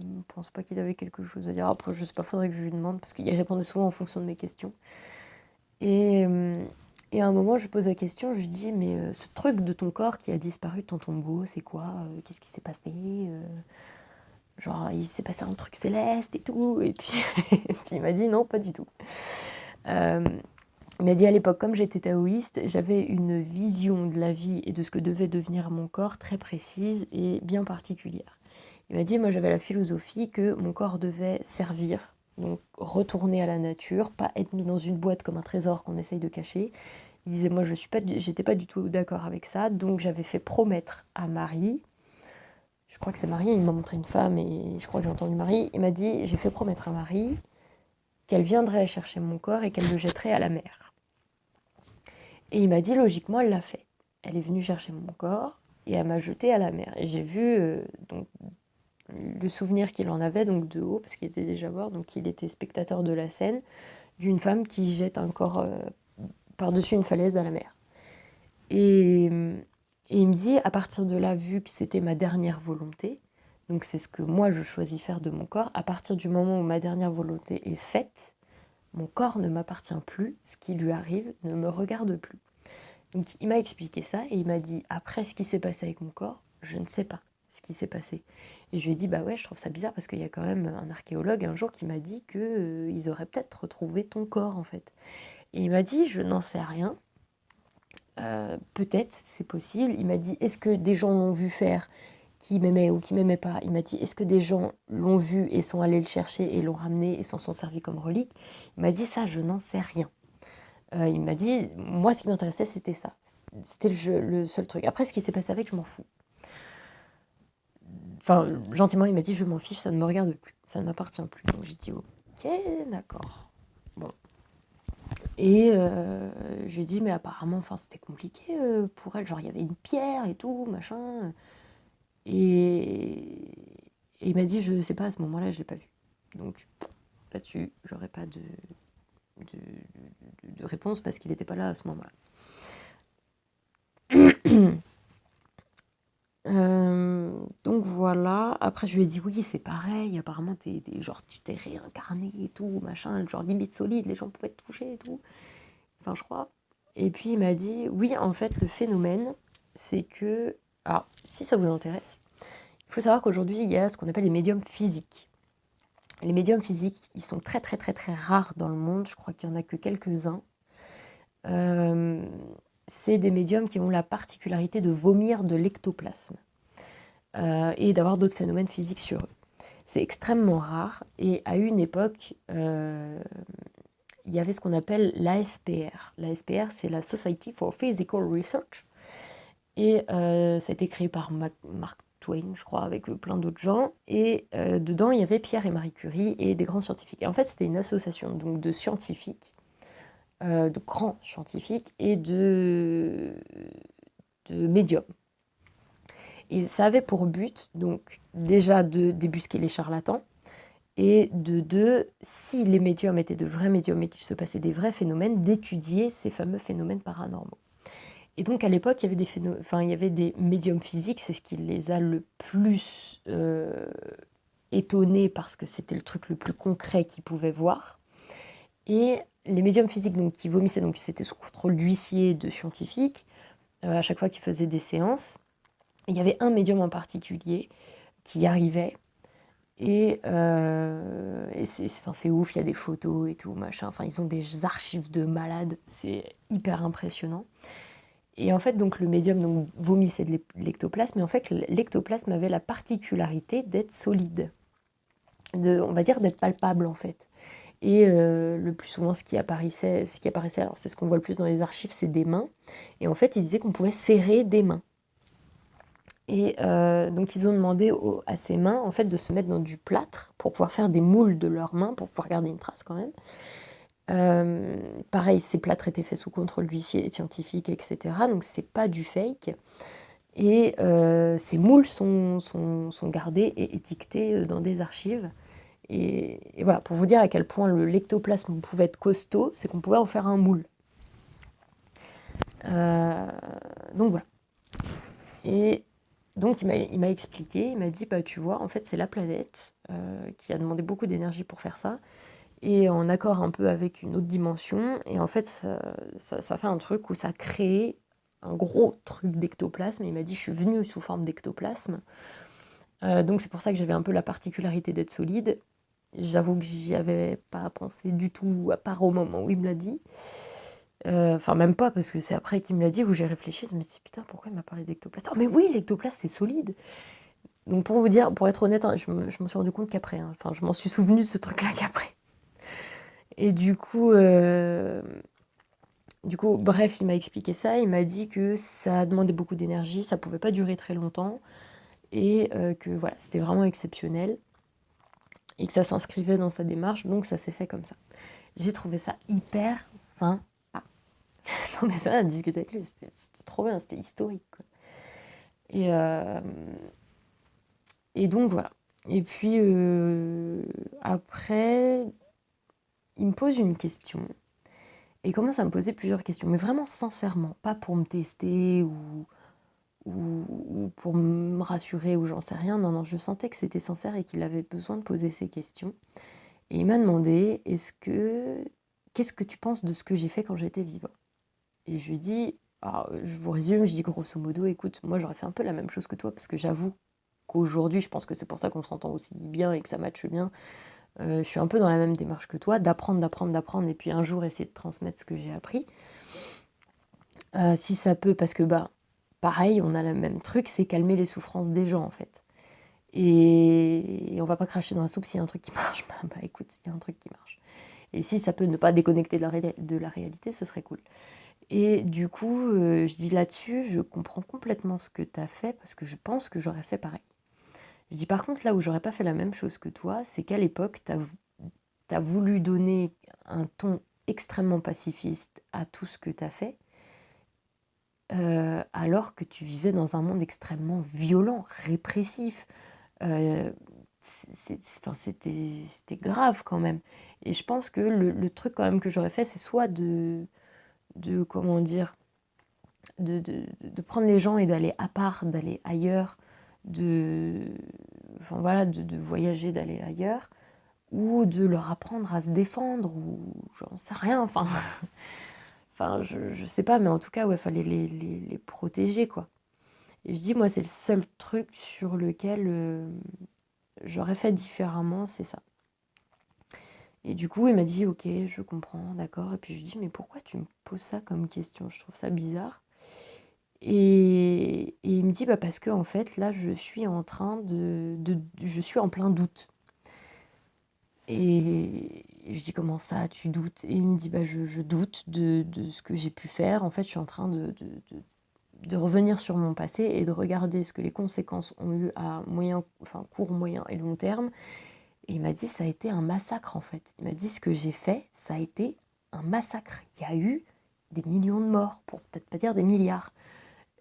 ne pense pas qu'il avait quelque chose à dire. Après, je sais pas, faudrait que je lui demande, parce qu'il répondait souvent en fonction de mes questions. Et, euh, et à un moment, je lui pose la question, je lui dis, mais ce truc de ton corps qui a disparu de ton tombeau, c'est quoi? Qu'est-ce qui s'est passé? Genre, il s'est passé un truc céleste et tout. Et puis, et puis il m'a dit, non, pas du tout. Euh, il m'a dit à l'époque, comme j'étais taoïste, j'avais une vision de la vie et de ce que devait devenir mon corps très précise et bien particulière. Il m'a dit, moi j'avais la philosophie que mon corps devait servir, donc retourner à la nature, pas être mis dans une boîte comme un trésor qu'on essaye de cacher. Il disait, moi j'étais pas du tout d'accord avec ça, donc j'avais fait promettre à Marie, je crois que c'est Marie, il m'a montré une femme et je crois que j'ai entendu Marie, il m'a dit, j'ai fait promettre à Marie qu'elle viendrait chercher mon corps et qu'elle le jetterait à la mer. Et il m'a dit, logiquement, elle l'a fait. Elle est venue chercher mon corps et elle m'a jeté à la mer. Et j'ai vu donc le souvenir qu'il en avait, donc de haut, parce qu'il était déjà mort, donc il était spectateur de la scène, d'une femme qui jette un corps par-dessus une falaise à la mer. Et, et il me dit, à partir de là, vu que c'était ma dernière volonté, donc c'est ce que moi je choisis faire de mon corps, à partir du moment où ma dernière volonté est faite, mon corps ne m'appartient plus, ce qui lui arrive ne me regarde plus. Donc il m'a expliqué ça et il m'a dit, après ce qui s'est passé avec mon corps, je ne sais pas ce qui s'est passé. Et je lui ai dit, bah ouais, je trouve ça bizarre parce qu'il y a quand même un archéologue un jour qui m'a dit qu'ils auraient peut-être retrouvé ton corps en fait. Et il m'a dit, je n'en sais rien, peut-être, c'est possible. Il m'a dit, est-ce que des gens l'ont vu faire qui m'aimaient ou qui m'aimaient pas? Il m'a dit, est-ce que des gens l'ont vu et sont allés le chercher et l'ont ramené et s'en sont servis comme relique? Il m'a dit, ça, je n'en sais rien. Il m'a dit, moi, ce qui m'intéressait, c'était ça. C'était le seul truc. Après, ce qui s'est passé avec, je m'en fous. Enfin, gentiment, il m'a dit, je m'en fiche, ça ne me regarde plus. Ça ne m'appartient plus. Donc, j'ai dit, ok, d'accord. Bon. Et je lui ai dit, mais apparemment, enfin, c'était compliqué pour elle. Genre, il y avait une pierre et tout, machin. Et, et il m'a dit, je sais pas, à ce moment-là, je l'ai pas vu. Donc, là-dessus, j'aurais pas de réponse parce qu'il n'était pas là à ce moment-là. Donc voilà, après je lui ai dit oui c'est pareil, apparemment genre tu t'es réincarné et tout, machin, genre limite solide, les gens pouvaient te toucher et tout, enfin je crois. Et puis il m'a dit oui en fait le phénomène c'est que, alors si ça vous intéresse, il faut savoir qu'aujourd'hui il y a ce qu'on appelle les médiums physiques. Les médiums physiques ils sont très très très très rares dans le monde, je crois qu'il n'y en a que quelques-uns. C'est des médiums qui ont la particularité de vomir de l'ectoplasme. Et d'avoir d'autres phénomènes physiques sur eux. C'est extrêmement rare et à une époque, il y avait ce qu'on appelle l'ASPR. L'ASPR, c'est la Society for Physical Research et ça a été créé par Mark Twain, je crois, avec plein d'autres gens. Et dedans, il y avait Pierre et Marie Curie et des grands scientifiques. Et en fait, c'était une association donc, de scientifiques, de grands scientifiques et de médiums. Et ça avait pour but, donc, déjà de débusquer les charlatans, et de deux, si les médiums étaient de vrais médiums et qu'il se passait des vrais phénomènes, d'étudier ces fameux phénomènes paranormaux. Et donc à l'époque, il y avait des médiums physiques, c'est ce qui les a le plus étonnés parce que c'était le truc le plus concret qu'ils pouvaient voir. Et les médiums physiques donc, qui vomissaient, donc c'était sous contrôle d'huissiers, de scientifiques, à chaque fois qu'ils faisaient des séances. Il y avait un médium en particulier qui arrivait et c'est ouf, il y a des photos et tout, machin. Enfin, ils ont des archives de malades, c'est hyper impressionnant. Et en fait, donc, le médium donc, vomissait de l'ectoplasme, mais en fait, l'ectoplasme avait la particularité d'être solide, on va dire d'être palpable en fait. Et le plus souvent, ce qui apparaissait, alors c'est ce qu'on voit le plus dans les archives, c'est des mains. Et en fait, ils disaient qu'on pouvait serrer des mains. Et donc ils ont demandé à ces mains en fait de se mettre dans du plâtre pour pouvoir faire des moules de leurs mains, pour pouvoir garder une trace quand même. Pareil, ces plâtres étaient faits sous contrôle d'huissiers scientifiques, etc. Donc c'est pas du fake. Et ces moules sont gardés et étiquetés dans des archives. Et voilà, pour vous dire à quel point l'ectoplasme pouvait être costaud, c'est qu'on pouvait en faire un moule. Donc voilà. Et donc il m'a expliqué, il m'a dit, bah tu vois, en fait c'est la planète qui a demandé beaucoup d'énergie pour faire ça, et en accord un peu avec une autre dimension, et en fait ça fait un truc où ça crée un gros truc d'ectoplasme, et il m'a dit, je suis venue sous forme d'ectoplasme, donc c'est pour ça que j'avais un peu la particularité d'être solide. J'avoue que j'y avais pas pensé du tout, à part au moment où il me l'a dit. Enfin, même pas, parce que c'est après qu'il me l'a dit, où j'ai réfléchi, je me suis dit, putain, pourquoi il m'a parlé d'ectoplasme? Oh, mais oui, l'ectoplasme, c'est solide! Donc, pour vous dire, pour être honnête, hein, je m'en suis rendu compte qu'après. Hein. Enfin, je m'en suis souvenu de ce truc-là qu'après. Et du coup, bref, il m'a expliqué ça. Il m'a dit que ça demandait beaucoup d'énergie, ça pouvait pas durer très longtemps, et que voilà, c'était vraiment exceptionnel, et que ça s'inscrivait dans sa démarche, donc ça s'est fait comme ça. J'ai trouvé ça hyper sympa. Non, mais ça, à discuter avec lui, c'était trop bien, c'était historique, quoi. Et donc voilà. Et puis après, il me pose une question. Et il commence à me poser plusieurs questions, mais vraiment sincèrement, pas pour me tester ou pour me rassurer ou j'en sais rien. Non, non, je sentais que c'était sincère et qu'il avait besoin de poser ces questions. Et il m'a demandé, qu'est-ce que tu penses de ce que j'ai fait quand j'étais vivant? Et je lui ai dit, alors, je vous résume, je dis grosso modo, écoute, moi j'aurais fait un peu la même chose que toi, parce que j'avoue qu'aujourd'hui, je pense que c'est pour ça qu'on s'entend aussi bien et que ça matche bien. Je suis un peu dans la même démarche que toi, d'apprendre, et puis un jour essayer de transmettre ce que j'ai appris. Si ça peut, parce que bah, pareil, on a le même truc, c'est calmer les souffrances des gens en fait. Et on va pas cracher dans la soupe s'il y a un truc qui marche. Bah écoute, il y a un truc qui marche. Et si ça peut ne pas déconnecter de la réalité, ce serait cool. Et du coup, je dis là-dessus, je comprends complètement ce que tu as fait parce que je pense que j'aurais fait pareil. Je dis par contre, là où j'aurais pas fait la même chose que toi, c'est qu'à l'époque, tu as voulu donner un ton extrêmement pacifiste à tout ce que tu as fait, alors que tu vivais dans un monde extrêmement violent, répressif. Euh, enfin, c'était grave quand même. Et je pense que le truc quand même que j'aurais fait, c'est soit comment dire, de prendre les gens et d'aller à part, d'aller ailleurs, enfin voilà, de voyager, d'aller ailleurs, ou de leur apprendre à se défendre, ou j'en sais rien, enfin, enfin je sais pas, mais en tout cas, ouais, fallait les protéger, quoi. Et je dis, moi, c'est le seul truc sur lequel j'aurais fait différemment, c'est ça. Et du coup, il m'a dit, ok, je comprends, d'accord. Et puis je lui dis, mais pourquoi tu me poses ça comme question? Je trouve ça bizarre. Et il me dit, bah parce que en fait, là, je suis en train je suis en plein doute. Et je dis, comment ça, tu doutes? Et il me dit, bah je doute de ce que j'ai pu faire. En fait, je suis en train de revenir sur mon passé et de regarder ce que les conséquences ont eu à moyen, enfin court, moyen et long terme. Et il m'a dit, ça a été un massacre en fait. Il m'a dit, ce que j'ai fait, ça a été un massacre. Il y a eu des millions de morts, pour peut-être pas dire des milliards.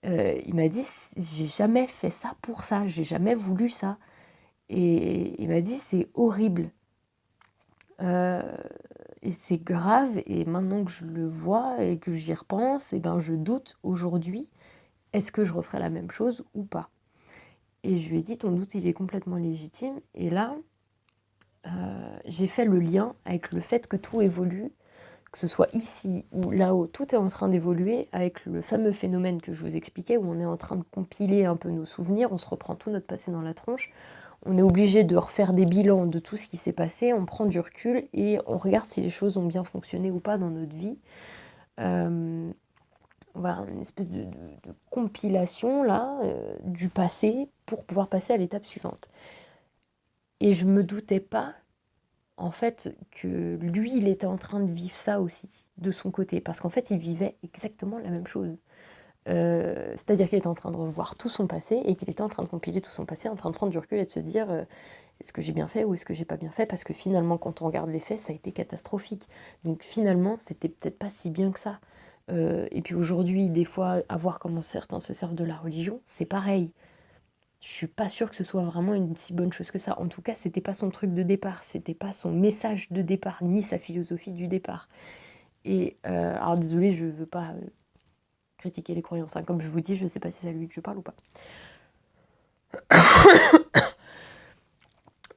Il m'a dit, j'ai jamais fait ça pour ça, j'ai jamais voulu ça. Et il m'a dit, c'est horrible. Euh, et c'est grave, et maintenant que je le vois et que j'y repense, et ben je doute aujourd'hui, est-ce que je referai la même chose ou pas? Et je lui ai dit, ton doute, il est complètement légitime. Et là, j'ai fait le lien avec le fait que tout évolue, que ce soit ici ou là-haut, tout est en train d'évoluer avec le fameux phénomène que je vous expliquais, où on est en train de compiler un peu nos souvenirs, on se reprend tout notre passé dans la tronche, on est obligé de refaire des bilans de tout ce qui s'est passé, on prend du recul et on regarde si les choses ont bien fonctionné ou pas dans notre vie. Voilà, une espèce de compilation là, du passé pour pouvoir passer à l'étape suivante. Et je me doutais pas en fait que lui, il était en train de vivre ça aussi, de son côté, parce qu'en fait, il vivait exactement la même chose. C'est-à-dire qu'il était en train de revoir tout son passé et qu'il était en train de compiler tout son passé, en train de prendre du recul et de se dire est-ce que j'ai bien fait ou est-ce que j'ai pas bien fait, parce que finalement, quand on regarde les faits, ça a été catastrophique. Donc finalement, c'était peut-être pas si bien que ça. Et puis aujourd'hui, des fois, à voir comment certains se servent de la religion, c'est pareil. Je suis pas sûre que ce soit vraiment une si bonne chose que ça. En tout cas, c'était pas son truc de départ, c'était pas son message de départ, ni sa philosophie du départ. Et alors désolée, je veux pas critiquer les croyances, hein. Comme je vous dis, je sais pas si c'est à lui que je parle ou pas.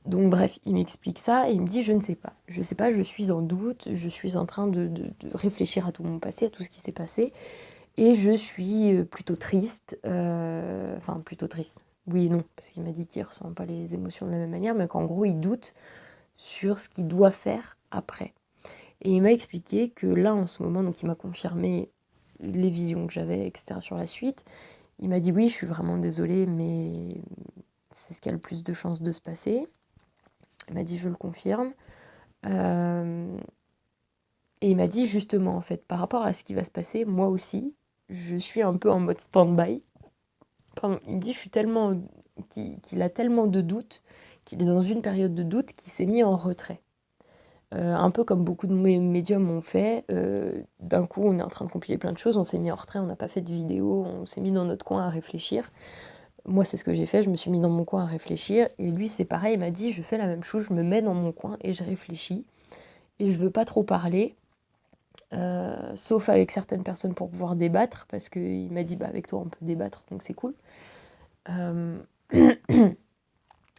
Donc bref, il m'explique ça et il me dit je ne sais pas. Je sais pas, je suis en doute, je suis en train de réfléchir à tout mon passé, à tout ce qui s'est passé. Et je suis plutôt triste, enfin plutôt triste. Oui et non, parce qu'il m'a dit qu'il ressent pas les émotions de la même manière, mais qu'en gros il doute sur ce qu'il doit faire après. Et il m'a expliqué que là, en ce moment, donc il m'a confirmé les visions que j'avais, etc. sur la suite. Il m'a dit oui, je suis vraiment désolée, mais c'est ce qui a le plus de chances de se passer. Il m'a dit je le confirme. Et il m'a dit justement, en fait, par rapport à ce qui va se passer, moi aussi, je suis un peu en mode stand-by. Pardon, il me dit qu'il a tellement de doutes, qu'il est dans une période de doute, qu'il s'est mis en retrait. Un peu comme beaucoup de médiums ont fait, d'un coup on est en train de compiler plein de choses, on s'est mis en retrait, on n'a pas fait de vidéo, on s'est mis dans notre coin à réfléchir. moi, c'est ce que j'ai fait, je me suis mis dans mon coin à réfléchir. Et lui, c'est pareil, il m'a dit, je fais la même chose, je me mets dans mon coin et je réfléchis. Et je veux pas trop parler, sauf avec certaines personnes pour pouvoir débattre, parce qu'il m'a dit, bah, avec toi, on peut débattre, donc c'est cool. Euh,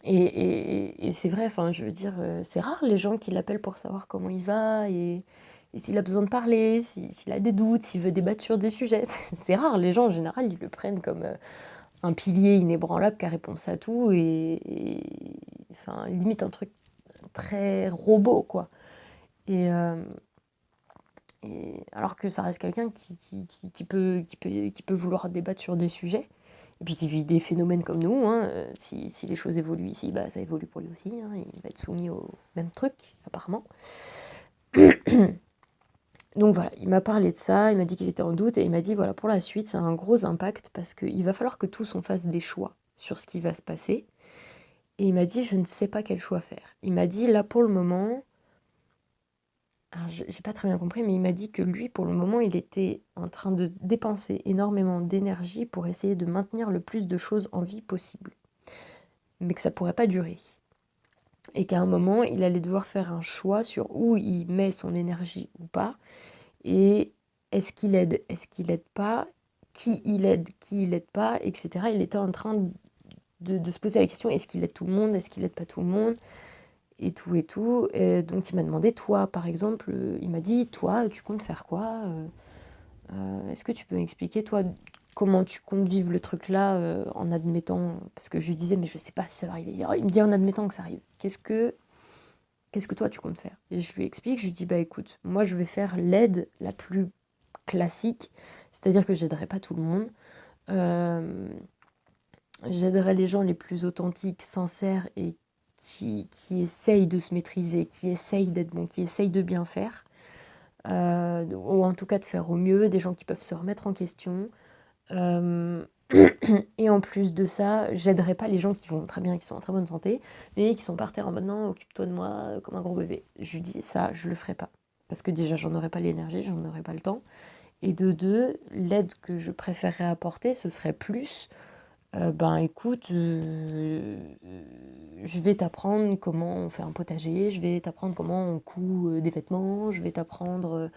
et c'est vrai, enfin, je veux dire, c'est rare les gens qui l'appellent pour savoir comment il va et s'il a besoin de parler, s'il a des doutes, s'il veut débattre sur des sujets. C'est rare, les gens en général, ils le prennent comme un pilier inébranlable qui a réponse à tout enfin, limite un truc très robot, quoi. Et, euh, et alors que ça reste quelqu'un qui peut vouloir débattre sur des sujets, et puis qui vit des phénomènes comme nous, hein. Si les choses évoluent ici, bah, ça évolue pour lui aussi, hein. Il va être soumis au même truc, apparemment. Donc voilà, il m'a parlé de ça, il m'a dit qu'il était en doute, et il m'a dit, voilà, pour la suite, ça a un gros impact, parce qu'il va falloir que tous on fasse des choix sur ce qui va se passer. Et il m'a dit, je ne sais pas quel choix faire. Il m'a dit, là, pour le moment... Alors, j'ai pas très bien compris, mais il m'a dit que lui, pour le moment, il était en train de dépenser énormément d'énergie pour essayer de maintenir le plus de choses en vie possible, mais que ça pourrait pas durer. Et qu'à un moment, il allait devoir faire un choix sur où il met son énergie ou pas, et est-ce qu'il aide pas, qui il aide pas, etc. Il était en train de se poser la question, est-ce qu'il aide tout le monde, est-ce qu'il aide pas tout le monde, et tout et tout. Et donc il m'a demandé, toi par exemple, il m'a dit, toi tu comptes faire quoi, est-ce que tu peux m'expliquer toi comment tu comptes vivre le truc là, en admettant, parce que je lui disais mais je sais pas si ça va arriver. Alors, il me dit en admettant que ça arrive, qu'est-ce que toi tu comptes faire? Et je lui explique, je lui dis bah écoute, moi je vais faire l'aide la plus classique, c'est-à-dire que j'aiderai pas tout le monde. Euh, J'aiderai les gens les plus authentiques, sincères et qui essayent de se maîtriser, qui essayent d'être bons, qui essayent de bien faire, ou en tout cas de faire au mieux, des gens qui peuvent se remettre en question. Euh, et en plus de ça, j'aiderai pas les gens qui vont très bien, qui sont en très bonne santé, mais qui sont par terre en mode non, occupe-toi de moi comme un gros bébé. Je lui dis ça, je le ferai pas. Parce que déjà, j'en aurais pas l'énergie, j'en aurais pas le temps. Et de deux, l'aide que je préférerais apporter, ce serait plus ben écoute, je vais t'apprendre comment on fait un potager, je vais t'apprendre comment on coud des vêtements, je vais t'apprendre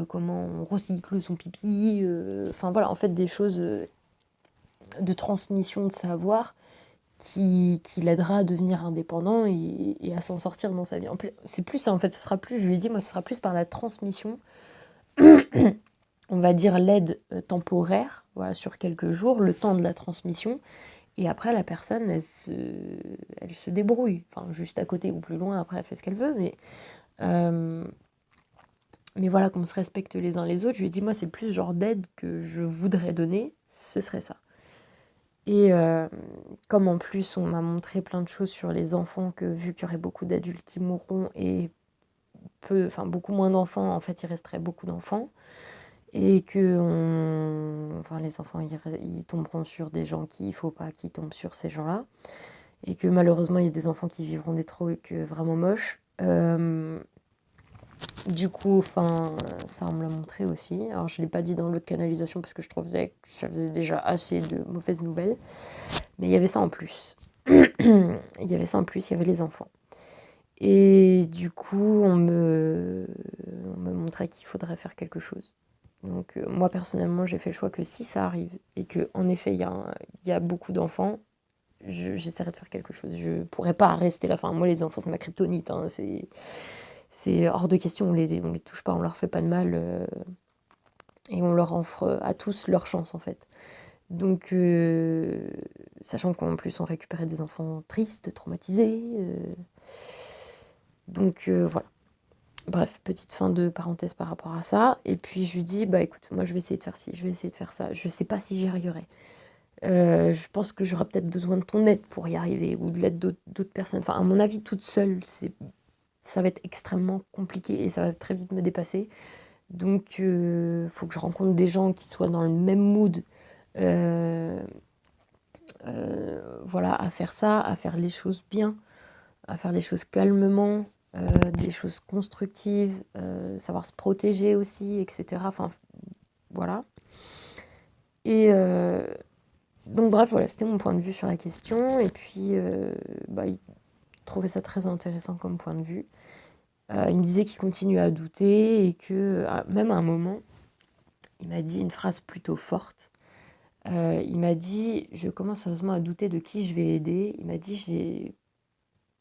comment on recycle son pipi. Enfin voilà, en fait des choses de transmission de savoir qui l'aidera à devenir indépendant et à s'en sortir dans sa vie. C'est plus ça en fait, ce sera plus, je lui ai dit, moi ce sera plus par la transmission, on va dire l'aide temporaire, voilà, sur quelques jours, le temps de la transmission. Et après, la personne, elle se débrouille. Enfin, juste à côté ou plus loin, après, elle fait ce qu'elle veut. Euh, mais voilà, qu'on se respecte les uns les autres. Je lui ai dit, moi, c'est le plus genre d'aide que je voudrais donner, ce serait ça. Et comme en plus, on m'a montré plein de choses sur les enfants, que vu qu'il y aurait beaucoup d'adultes qui mourront et enfin, beaucoup moins d'enfants, en fait, il resterait beaucoup d'enfants. Et que enfin, les enfants, ils tomberont sur des gens qu'il ne faut pas qu'ils tombent sur ces gens-là. Et que malheureusement, il y a des enfants qui vivront des trucs vraiment moches. Du coup, enfin, ça, on me l'a montré aussi. Alors, je ne l'ai pas dit dans l'autre canalisation parce que je trouvais que ça faisait déjà assez de mauvaises nouvelles. Mais il y avait ça en plus. Il y avait ça en plus, il y avait les enfants. Et du coup, on me montrait qu'il faudrait faire quelque chose. Donc, moi, personnellement, j'ai fait le choix que si ça arrive et qu'en effet, il y a beaucoup d'enfants, j'essaierai de faire quelque chose. Je pourrais pas rester là. Enfin, moi, les enfants, c'est ma kryptonite, hein. C'est hors de question. On les touche pas, on leur fait pas de mal. Et on leur offre à tous leur chance, en fait. Donc, sachant qu'en plus, on récupérait des enfants tristes, traumatisés. Donc, voilà. Bref, petite fin de parenthèse par rapport à ça. Et puis, je lui dis, bah écoute, moi, je vais essayer de faire ci, je vais essayer de faire ça. Je sais pas si j'y arriverai. Je pense que j'aurai peut-être besoin de ton aide pour y arriver, ou de l'aide d'autres personnes. Enfin, à mon avis, toute seule, ça va être extrêmement compliqué et ça va très vite me dépasser. Donc, faut que je rencontre des gens qui soient dans le même mood, euh, voilà, à faire ça, à faire les choses bien, à faire les choses calmement, des choses constructives, savoir se protéger aussi, etc. Enfin, voilà. Et, Donc bref, voilà, c'était mon point de vue sur la question. Et puis, il trouvait ça très intéressant comme point de vue. Il me disait qu'il continuait à douter et que, même à un moment, il m'a dit une phrase plutôt forte. Il m'a dit: «Je commence sérieusement à douter de qui je vais aider». Il m'a dit: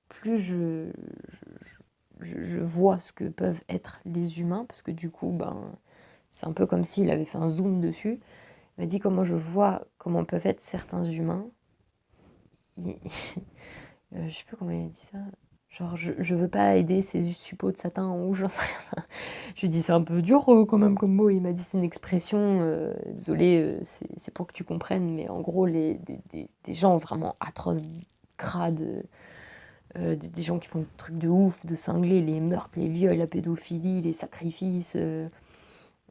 plus je vois ce que peuvent être les humains, parce que du coup, c'est un peu comme s'il avait fait un zoom dessus. Il m'a dit: comment je vois comment peuvent être certains humains. Il- je sais plus comment il a dit ça. Genre, je veux pas aider ces suppôts de satin ou j'en sais rien. Enfin, je lui ai dit: c'est un peu dur quand même comme mot. Il m'a dit: c'est une expression, désolé, c'est pour que tu comprennes, mais en gros, des gens vraiment atroces, crades, des gens qui font des trucs de ouf, de cinglés, les meurtres, les viols, la pédophilie, les sacrifices,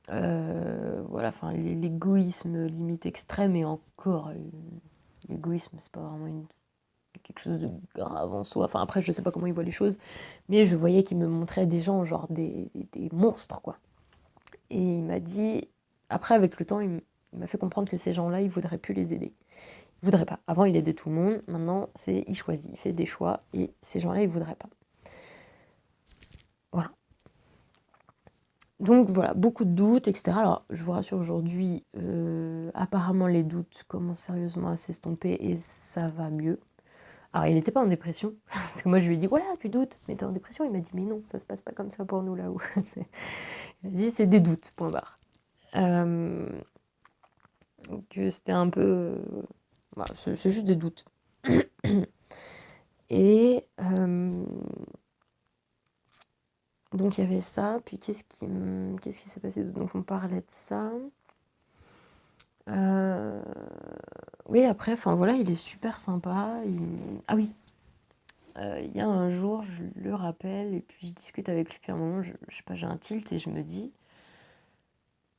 voilà, enfin, l'égoïsme limite extrême, et encore, l'égoïsme, c'est pas vraiment quelque chose de grave en soi. Enfin, après, je sais pas comment il voit les choses, mais je voyais qu'il me montrait des gens, genre des monstres, quoi. Et il m'a dit, après, avec le temps, il m'a fait comprendre que ces gens-là, il voudrait plus les aider. Il voudrait pas. Avant, il aidait tout le monde. Maintenant, il choisit, il fait des choix. Et ces gens-là, il voudrait pas. Voilà. Donc voilà, beaucoup de doutes, etc. Alors, je vous rassure, aujourd'hui, apparemment, les doutes commencent sérieusement à s'estomper et ça va mieux. Alors, il n'était pas en dépression, parce que moi, je lui ai dit: voilà, tu doutes, mais t'es en dépression. Il m'a dit: mais non, ça se passe pas comme ça pour nous là-haut. Il m'a dit: c'est des doutes, point barre. Que c'était un peu. Voilà, c'est juste des doutes. Et donc, il y avait ça. Puis, qu'est-ce qui s'est passé d'autre? Donc, on parlait de ça. Oui, après, enfin voilà, il est super sympa. Ah oui, il y a un jour, je le rappelle, et puis je discute avec lui, puis à un moment, je sais pas, j'ai un tilt et je me dis: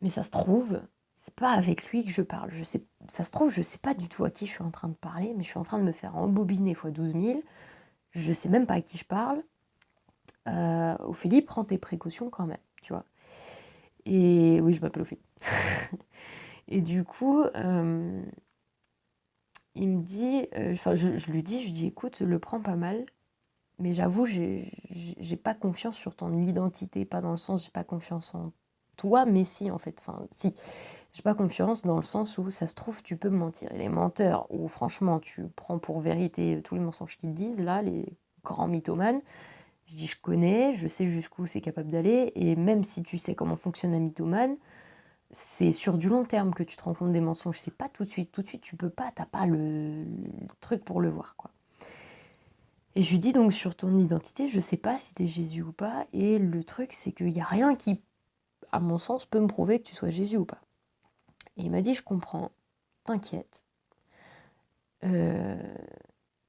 mais ça se trouve, c'est pas avec lui que je parle. Je sais, ça se trouve, je sais pas du tout à qui je suis en train de parler, mais je suis en train de me faire embobiner fois 12 000. Je sais même pas à qui je parle. Ophélie, prends tes précautions quand même, tu vois. Et oui, je m'appelle Ophélie. Et du coup, il me dit, enfin, je lui dis, je lui dis: écoute, le prends pas mal, mais j'avoue, j'ai pas confiance sur ton identité, pas dans le sens j'ai pas confiance en toi, mais si, en fait, enfin, si. J'ai pas confiance dans le sens où ça se trouve, tu peux me mentir. Et les menteurs, où franchement, tu prends pour vérité tous les mensonges qu'ils te disent, là, les grands mythomanes, je dis: je connais, je sais jusqu'où c'est capable d'aller, et même si tu sais comment fonctionne un mythomane, c'est sur du long terme que tu te rends compte des mensonges, c'est pas tout de suite. Tout de suite, tu peux pas, t'as pas le truc pour le voir, quoi. Et je lui dis: donc sur ton identité, je sais pas si t'es Jésus ou pas, et le truc, c'est qu'il y a rien qui, à mon sens, peut me prouver que tu sois Jésus ou pas. Et il m'a dit: je comprends, t'inquiète. Euh,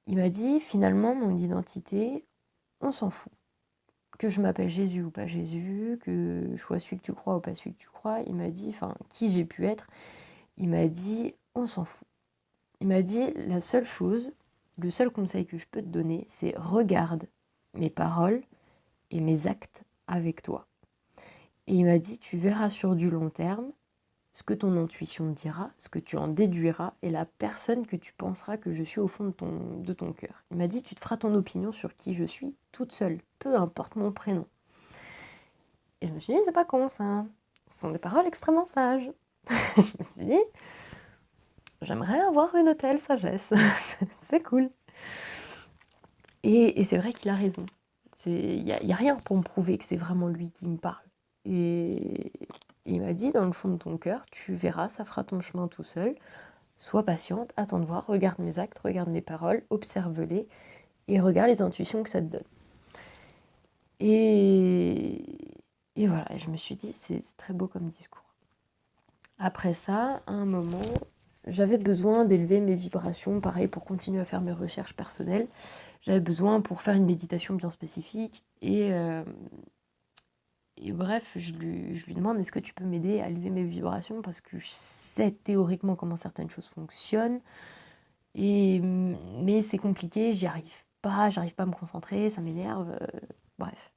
il m'a dit: finalement, mon identité, on s'en fout. Que je m'appelle Jésus ou pas Jésus, que je sois celui que tu crois ou pas celui que tu crois, il m'a dit, enfin, qui j'ai pu être, il m'a dit: on s'en fout. Il m'a dit: la seule chose, le seul conseil que je peux te donner, c'est regarde mes paroles et mes actes avec toi. Et il m'a dit: tu verras sur du long terme ce que ton intuition te dira, ce que tu en déduiras, et la personne que tu penseras que je suis au fond de ton cœur. Il m'a dit: tu te feras ton opinion sur qui je suis toute seule, peu importe mon prénom. Et je me suis dit: c'est pas con ça. Ce sont des paroles extrêmement sages. Je me suis dit: j'aimerais avoir une telle sagesse. C'est cool. Et c'est vrai qu'il a raison. Il n'y a rien pour me prouver que c'est vraiment lui qui me parle. Et il m'a dit: dans le fond de ton cœur, tu verras, ça fera ton chemin tout seul. Sois patiente, attends de voir, regarde mes actes, regarde mes paroles, observe-les et regarde les intuitions que ça te donne. Et voilà, je me suis dit: c'est très beau comme discours. Après ça, à un moment, j'avais besoin d'élever mes vibrations, pareil, pour continuer à faire mes recherches personnelles. J'avais besoin pour faire une méditation bien spécifique. Et bref, je lui demande: est-ce que tu peux m'aider à élever mes vibrations, parce que je sais théoriquement comment certaines choses fonctionnent. Mais c'est compliqué, j'arrive pas à me concentrer, ça m'énerve, bref.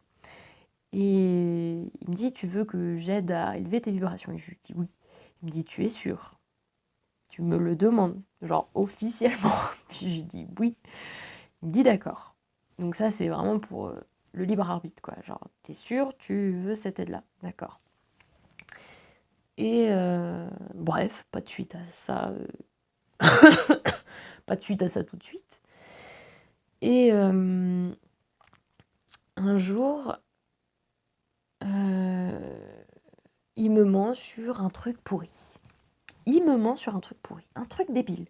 Et il me dit: tu veux que j'aide à élever tes vibrations? Et je lui dis: oui. Il me dit: tu es sûr? tu me le demandes, genre officiellement. Puis je dis oui. Il me dit d'accord. Donc ça, c'est vraiment pour le libre arbitre, quoi. Genre, t'es sûr, tu veux cette aide-là, d'accord. Et bref, pas de suite à ça. Pas de suite à ça tout de suite. Et un jour, il me ment sur un truc pourri. Il me ment sur un truc pourri, un truc débile.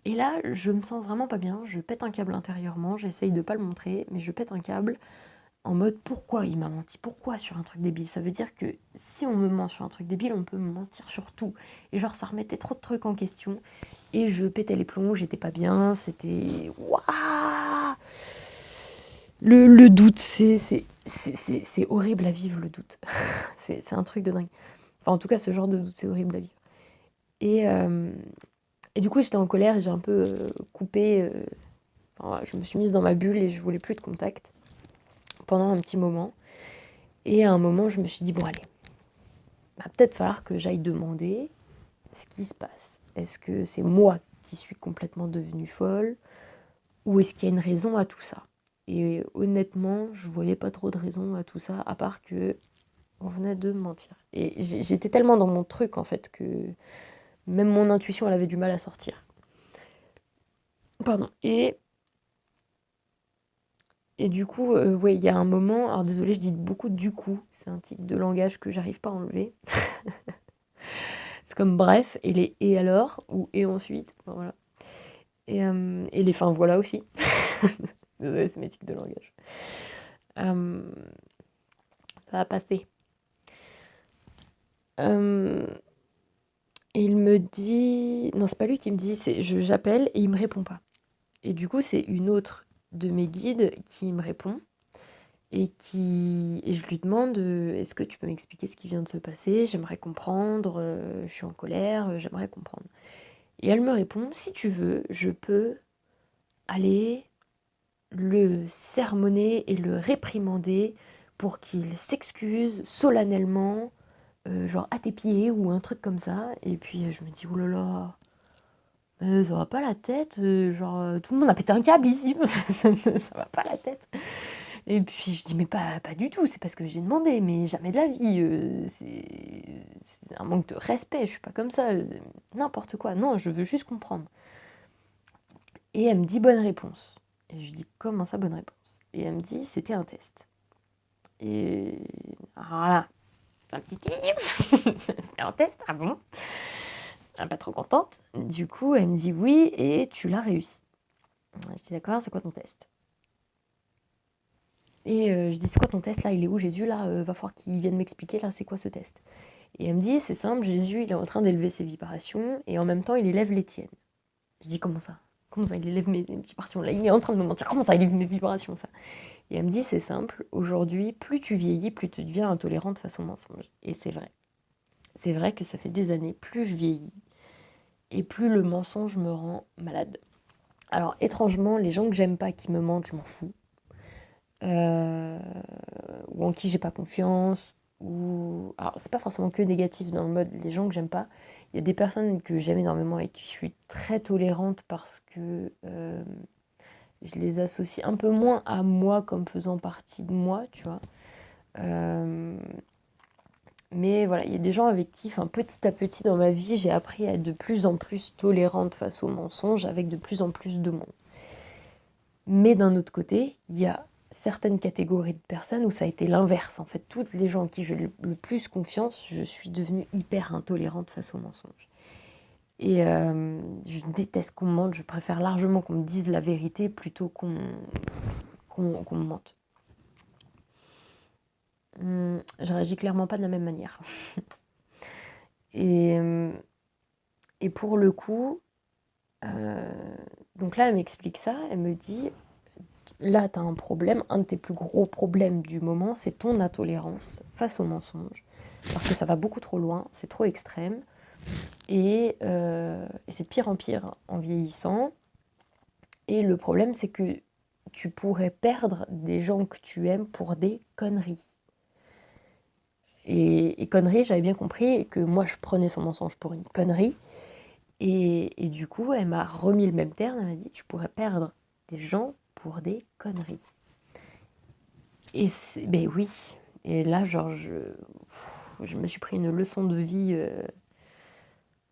Et là, je me sens vraiment pas bien, je pète un câble intérieurement, j'essaye de pas le montrer, mais je pète un câble en mode pourquoi il m'a menti, pourquoi sur un truc débile. Ça veut dire que si on me ment sur un truc débile, on peut me mentir sur tout. Et genre, ça remettait trop de trucs en question. Et je pétais les plombs, j'étais pas bien, c'était... Waouh, le doute, c'est horrible à vivre, le doute. C'est un truc de dingue. Enfin, en tout cas, ce genre de doute, c'est horrible à vivre. Et du coup, j'étais en colère et j'ai un peu coupé. Enfin, je me suis mise dans ma bulle et je voulais plus de contact pendant un petit moment. Et à un moment, je me suis dit, bon, allez, va peut-être falloir que j'aille demander ce qui se passe. Est-ce que c'est moi qui suis complètement devenue folle ou est-ce qu'il y a une raison à tout ça? Et honnêtement, je voyais pas trop de raison à tout ça, à part que on venait de me mentir. Et j'étais tellement dans mon truc, en fait, que même mon intuition, elle avait du mal à sortir. Pardon. Et du coup, ouais, il y a un moment, alors désolée, je dis beaucoup du coup, c'est un tic de langage que j'arrive pas à enlever. C'est comme bref, et les et alors, ou et ensuite, enfin, voilà. Et les fins voilà aussi. Désolée, c'est mes tics de langage. Ça va passer. Et il me dit, non, c'est pas lui qui me dit, j'appelle et il me répond pas. Et du coup, c'est une autre de mes guides qui me répond. Et je lui demande, est-ce que tu peux m'expliquer ce qui vient de se passer? J'aimerais comprendre, je suis en colère, j'aimerais comprendre. Et elle me répond, si tu veux, je peux aller le sermonner et le réprimander pour qu'il s'excuse solennellement, genre à tes pieds ou un truc comme ça. Et puis je me dis, oh là là, ça va pas la tête, genre tout le monde a pété un câble ici, ça va pas la tête. Et puis je dis, mais pas du tout, c'est parce que j'ai demandé, mais jamais de la vie, c'est un manque de respect, je suis pas comme ça, n'importe quoi, non, je veux juste comprendre. Et elle me dit, bonne réponse. Et je lui dis, comment ça, bonne réponse? Et elle me dit, c'était un test. Et voilà, c'est un petit tip, c'était un test, ah bon? Pas trop contente. Du coup, elle me dit, oui, et tu l'as réussi. Je dis, d'accord, c'est quoi ton test? Et je dis, c'est quoi ton test là? Il est où Jésus là? Va falloir qu'il vienne m'expliquer là, c'est quoi ce test? Et elle me dit, c'est simple, Jésus il est en train d'élever ses vibrations et en même temps il élève les tiennes. Je dis, comment ça? Comment ça il élève mes vibrations? Là il est en train de me mentir, comment ça il élève mes vibrations ça? Et elle me dit, c'est simple, aujourd'hui plus tu vieillis, plus tu deviens intolérante face au mensonge. Et c'est vrai. C'est vrai que ça fait des années, plus je vieillis et plus le mensonge me rend malade. Alors étrangement, les gens que j'aime pas qui me mentent, je m'en fous. Ou en qui j'ai pas confiance, ou... Alors, c'est pas forcément que négatif dans le mode les gens que j'aime pas. Il y a des personnes que j'aime énormément et qui je suis très tolérante parce que je les associe un peu moins à moi comme faisant partie de moi, tu vois. Mais voilà, il y a des gens avec qui, enfin, petit à petit dans ma vie, j'ai appris à être de plus en plus tolérante face aux mensonges avec de plus en plus de monde. Mais d'un autre côté, il y a certaines catégories de personnes où ça a été l'inverse. En fait, toutes les gens en qui j'ai le plus confiance, je suis devenue hyper intolérante face aux mensonges. Et je déteste qu'on me mente, je préfère largement qu'on me dise la vérité plutôt qu'on me mente. Je réagis clairement pas de la même manière. Et pour le coup, donc là, elle m'explique ça, elle me dit... Là, tu as un problème, un de tes plus gros problèmes du moment, c'est ton intolérance face aux mensonges. Parce que ça va beaucoup trop loin, c'est trop extrême. Et c'est de pire en pire en vieillissant. Et le problème, c'est que tu pourrais perdre des gens que tu aimes pour des conneries. Et conneries, j'avais bien compris que moi, je prenais son mensonge pour une connerie. Et du coup, elle m'a remis le même terme, elle m'a dit: «Tu pourrais perdre des gens pour des conneries». Et beh oui, et là, genre, je me suis pris une leçon de vie,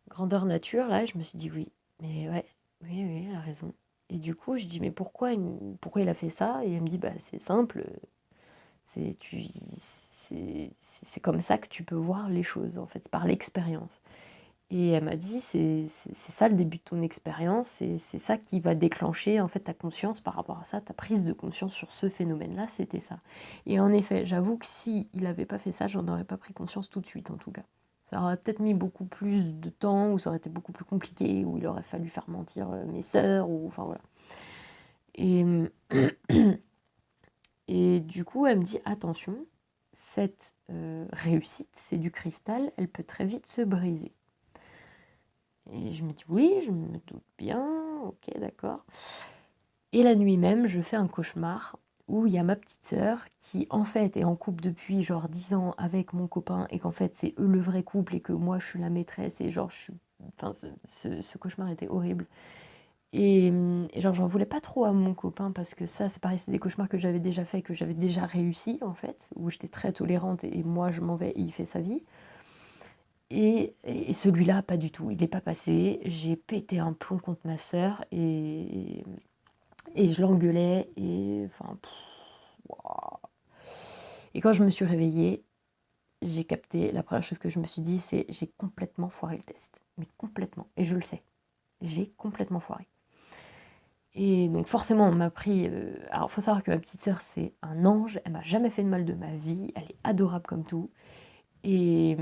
grandeur nature, là, et je me suis dit: «Oui, mais ouais, oui, oui, elle a raison». Et du coup, je dis: «Mais pourquoi il a fait ça?» Et elle me dit: «Bah, c'est simple, c'est comme ça que tu peux voir les choses, en fait, c'est par l'expérience». Et elle m'a dit: C'est ça le début de ton expérience, et c'est ça qui va déclencher, en fait, ta conscience par rapport à ça, ta prise de conscience sur ce phénomène-là, c'était ça». Et en effet, j'avoue que si il avait pas fait ça, j'en aurais pas pris conscience tout de suite, en tout cas. Ça aurait peut-être mis beaucoup plus de temps, ou ça aurait été beaucoup plus compliqué, ou il aurait fallu faire mentir, mes sœurs, ou enfin voilà. Et et du coup, elle me dit: «Attention, cette, réussite, c'est du cristal, elle peut très vite se briser». Et je me dis: «Oui, je me doute bien, OK, d'accord». Et la nuit même, je fais un cauchemar où il y a ma petite sœur qui, en fait, est en couple depuis genre 10 ans avec mon copain, et qu'en fait, c'est eux le vrai couple et que moi, je suis la maîtresse, et genre, je suis... Enfin, ce cauchemar était horrible. Et genre, j'en voulais pas trop à mon copain, parce que ça, c'est pareil, c'est des cauchemars que j'avais déjà fait, que j'avais déjà réussi, en fait, où j'étais très tolérante, et moi, je m'en vais et il fait sa vie. Et celui-là, pas du tout, il n'est pas passé. J'ai pété un plomb contre ma sœur, et je l'engueulais, et enfin... Waouh. Et quand je me suis réveillée, j'ai capté, la première chose que je me suis dit, c'est: j'ai complètement foiré le test. Mais complètement. Et je le sais. J'ai complètement foiré. Et donc forcément, on m'a pris... alors, il faut savoir que ma petite sœur, c'est un ange. Elle m'a jamais fait de mal de ma vie. Elle est adorable comme tout. Et,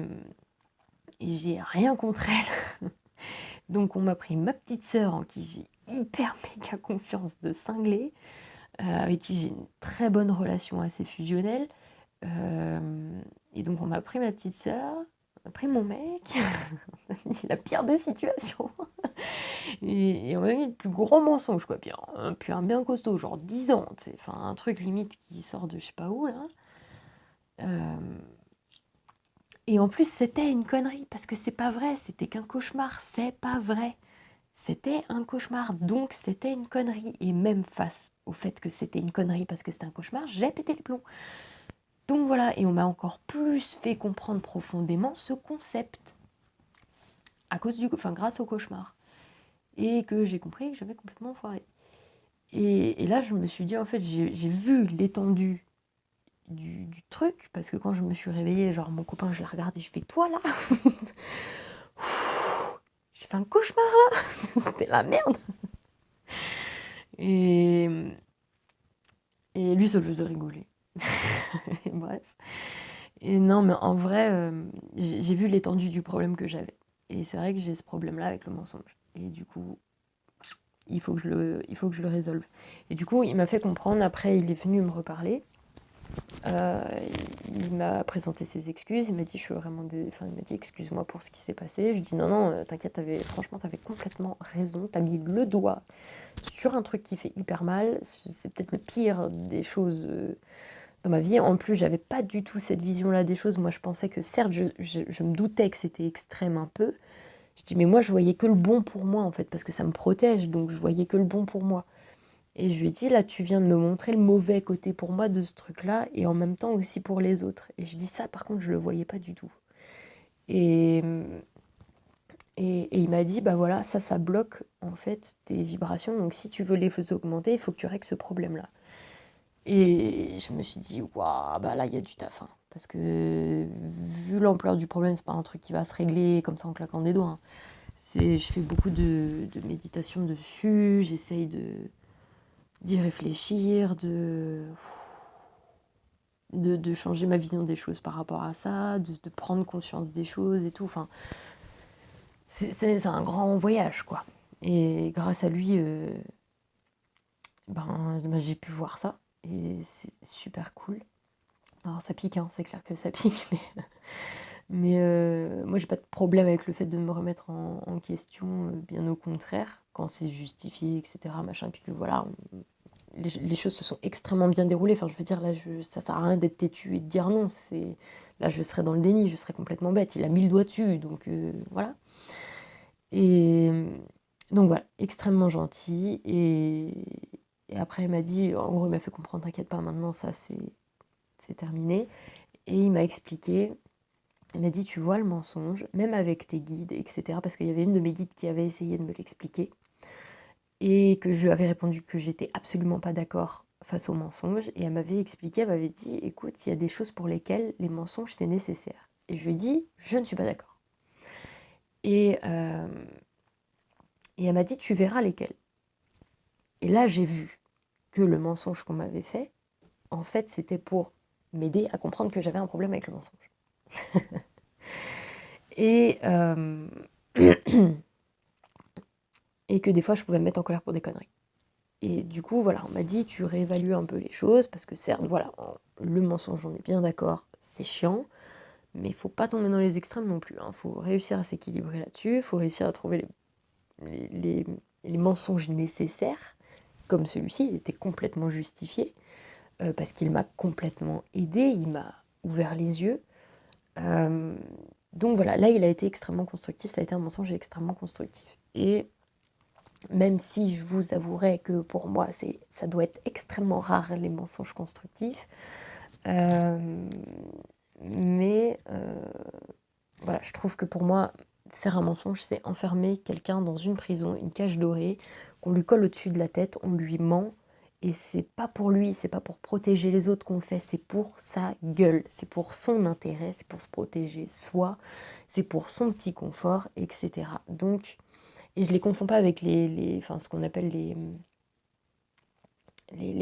et j'ai rien contre elle. Donc on m'a pris ma petite sœur, en qui j'ai hyper méga confiance de cinglé, avec qui j'ai une très bonne relation assez fusionnelle. Et donc on m'a pris ma petite sœur, on m'a pris mon mec, on m'a mis la pire des situations. Et on m'a mis le plus gros mensonge, quoi. Puis un bien costaud, genre 10 ans, tu sais. Enfin, un truc limite qui sort de je sais pas où, là. Euh, et en plus, c'était une connerie, parce que c'est pas vrai, c'était qu'un cauchemar, c'est pas vrai. C'était un cauchemar, donc c'était une connerie. Et même face au fait que c'était une connerie parce que c'était un cauchemar, j'ai pété les plombs. Donc voilà, et on m'a encore plus fait comprendre profondément ce concept grâce au cauchemar. Et que j'ai compris que j'avais complètement foiré. Et là, je me suis dit, en fait, j'ai vu l'étendue du truc, parce que quand je me suis réveillée, genre mon copain, je l'ai regardé, je fais: toi là, j'ai fait un cauchemar là, c'était la merde. Et, et lui, ça le faisait rigoler. Bref. Et non, mais en vrai, j'ai vu l'étendue du problème que j'avais. Et c'est vrai que j'ai ce problème-là avec le mensonge. Et du coup, il faut que je le résolve. Et du coup, il m'a fait comprendre. Après, il est venu me reparler. Euh, il m'a présenté ses excuses. Il m'a dit: je suis vraiment enfin, il m'a dit: excuse-moi pour ce qui s'est passé. Je dis: non, non, t'inquiète, franchement, t'avais complètement raison. T'as mis le doigt sur un truc qui fait hyper mal. C'est peut-être le pire des choses dans ma vie. En plus, j'avais pas du tout cette vision-là des choses. Moi, je pensais que, certes, je me doutais que c'était extrême un peu. Je dis: mais moi, je voyais que le bon pour moi, en fait, parce que ça me protège, donc je voyais que le bon pour moi. Et je lui ai dit: là, tu viens de me montrer le mauvais côté pour moi de ce truc-là, et en même temps aussi pour les autres. Et je dis: ça, par contre, je le voyais pas du tout. Et, et il m'a dit: bah voilà, ça bloque, en fait, tes vibrations, donc si tu veux les augmenter, il faut que tu règles ce problème-là. Et je me suis dit: waouh, bah là, il y a du taf, hein. Parce que, vu l'ampleur du problème, c'est pas un truc qui va se régler comme ça en claquant des doigts, hein. Je fais beaucoup de méditation dessus, j'essaye d'y réfléchir, de changer ma vision des choses par rapport à ça, de prendre conscience des choses et tout. Enfin, c'est un grand voyage, quoi. Et grâce à lui, ben, j'ai pu voir ça. Et c'est super cool. Alors ça pique, hein, c'est clair que ça pique, mais moi j'ai pas de problème avec le fait de me remettre en question, bien au contraire, quand c'est justifié, etc. Machin, et puis que voilà, les choses se sont extrêmement bien déroulées. Enfin, je veux dire, là, ça sert à rien d'être têtu et de dire non. Là, je serais dans le déni, je serais complètement bête. Il a mis le doigt dessus, donc voilà. Et donc voilà, extrêmement gentil. Et après, il m'a dit, en gros, il m'a fait comprendre, t'inquiète pas, maintenant, ça, c'est terminé. Et il m'a expliqué, il m'a dit, tu vois le mensonge, même avec tes guides, etc. Parce qu'il y avait une de mes guides qui avait essayé de me l'expliquer. Et que je lui avais répondu que j'étais absolument pas d'accord face au mensonge. Et elle m'avait expliqué, elle m'avait dit, écoute, il y a des choses pour lesquelles les mensonges, c'est nécessaire. Et je lui ai dit, je ne suis pas d'accord. Et, euh, et elle m'a dit, tu verras lesquelles. Et là, j'ai vu que le mensonge qu'on m'avait fait, en fait, c'était pour m'aider à comprendre que j'avais un problème avec le mensonge. Et, euh, et que des fois, je pouvais me mettre en colère pour des conneries. Et du coup, voilà, on m'a dit, tu réévalues un peu les choses, parce que certes, voilà, le mensonge, on est bien d'accord, c'est chiant, mais il faut pas tomber dans les extrêmes non plus. Il faut réussir à s'équilibrer là-dessus, il faut réussir à trouver les, les- les mensonges nécessaires, comme celui-ci, il était complètement justifié, parce qu'il m'a complètement aidé, il m'a ouvert les yeux. Euh, donc voilà, là, il a été extrêmement constructif, ça a été un mensonge extrêmement constructif. Et même si je vous avouerai que pour moi, ça doit être extrêmement rare les mensonges constructifs, euh, mais voilà, je trouve que pour moi, faire un mensonge, c'est enfermer quelqu'un dans une prison, une cage dorée, qu'on lui colle au-dessus de la tête, on lui ment, et c'est pas pour lui, c'est pas pour protéger les autres qu'on le fait, c'est pour sa gueule, c'est pour son intérêt, c'est pour se protéger soi, c'est pour son petit confort, etc. Donc, et je les confonds pas avec enfin, ce qu'on appelle les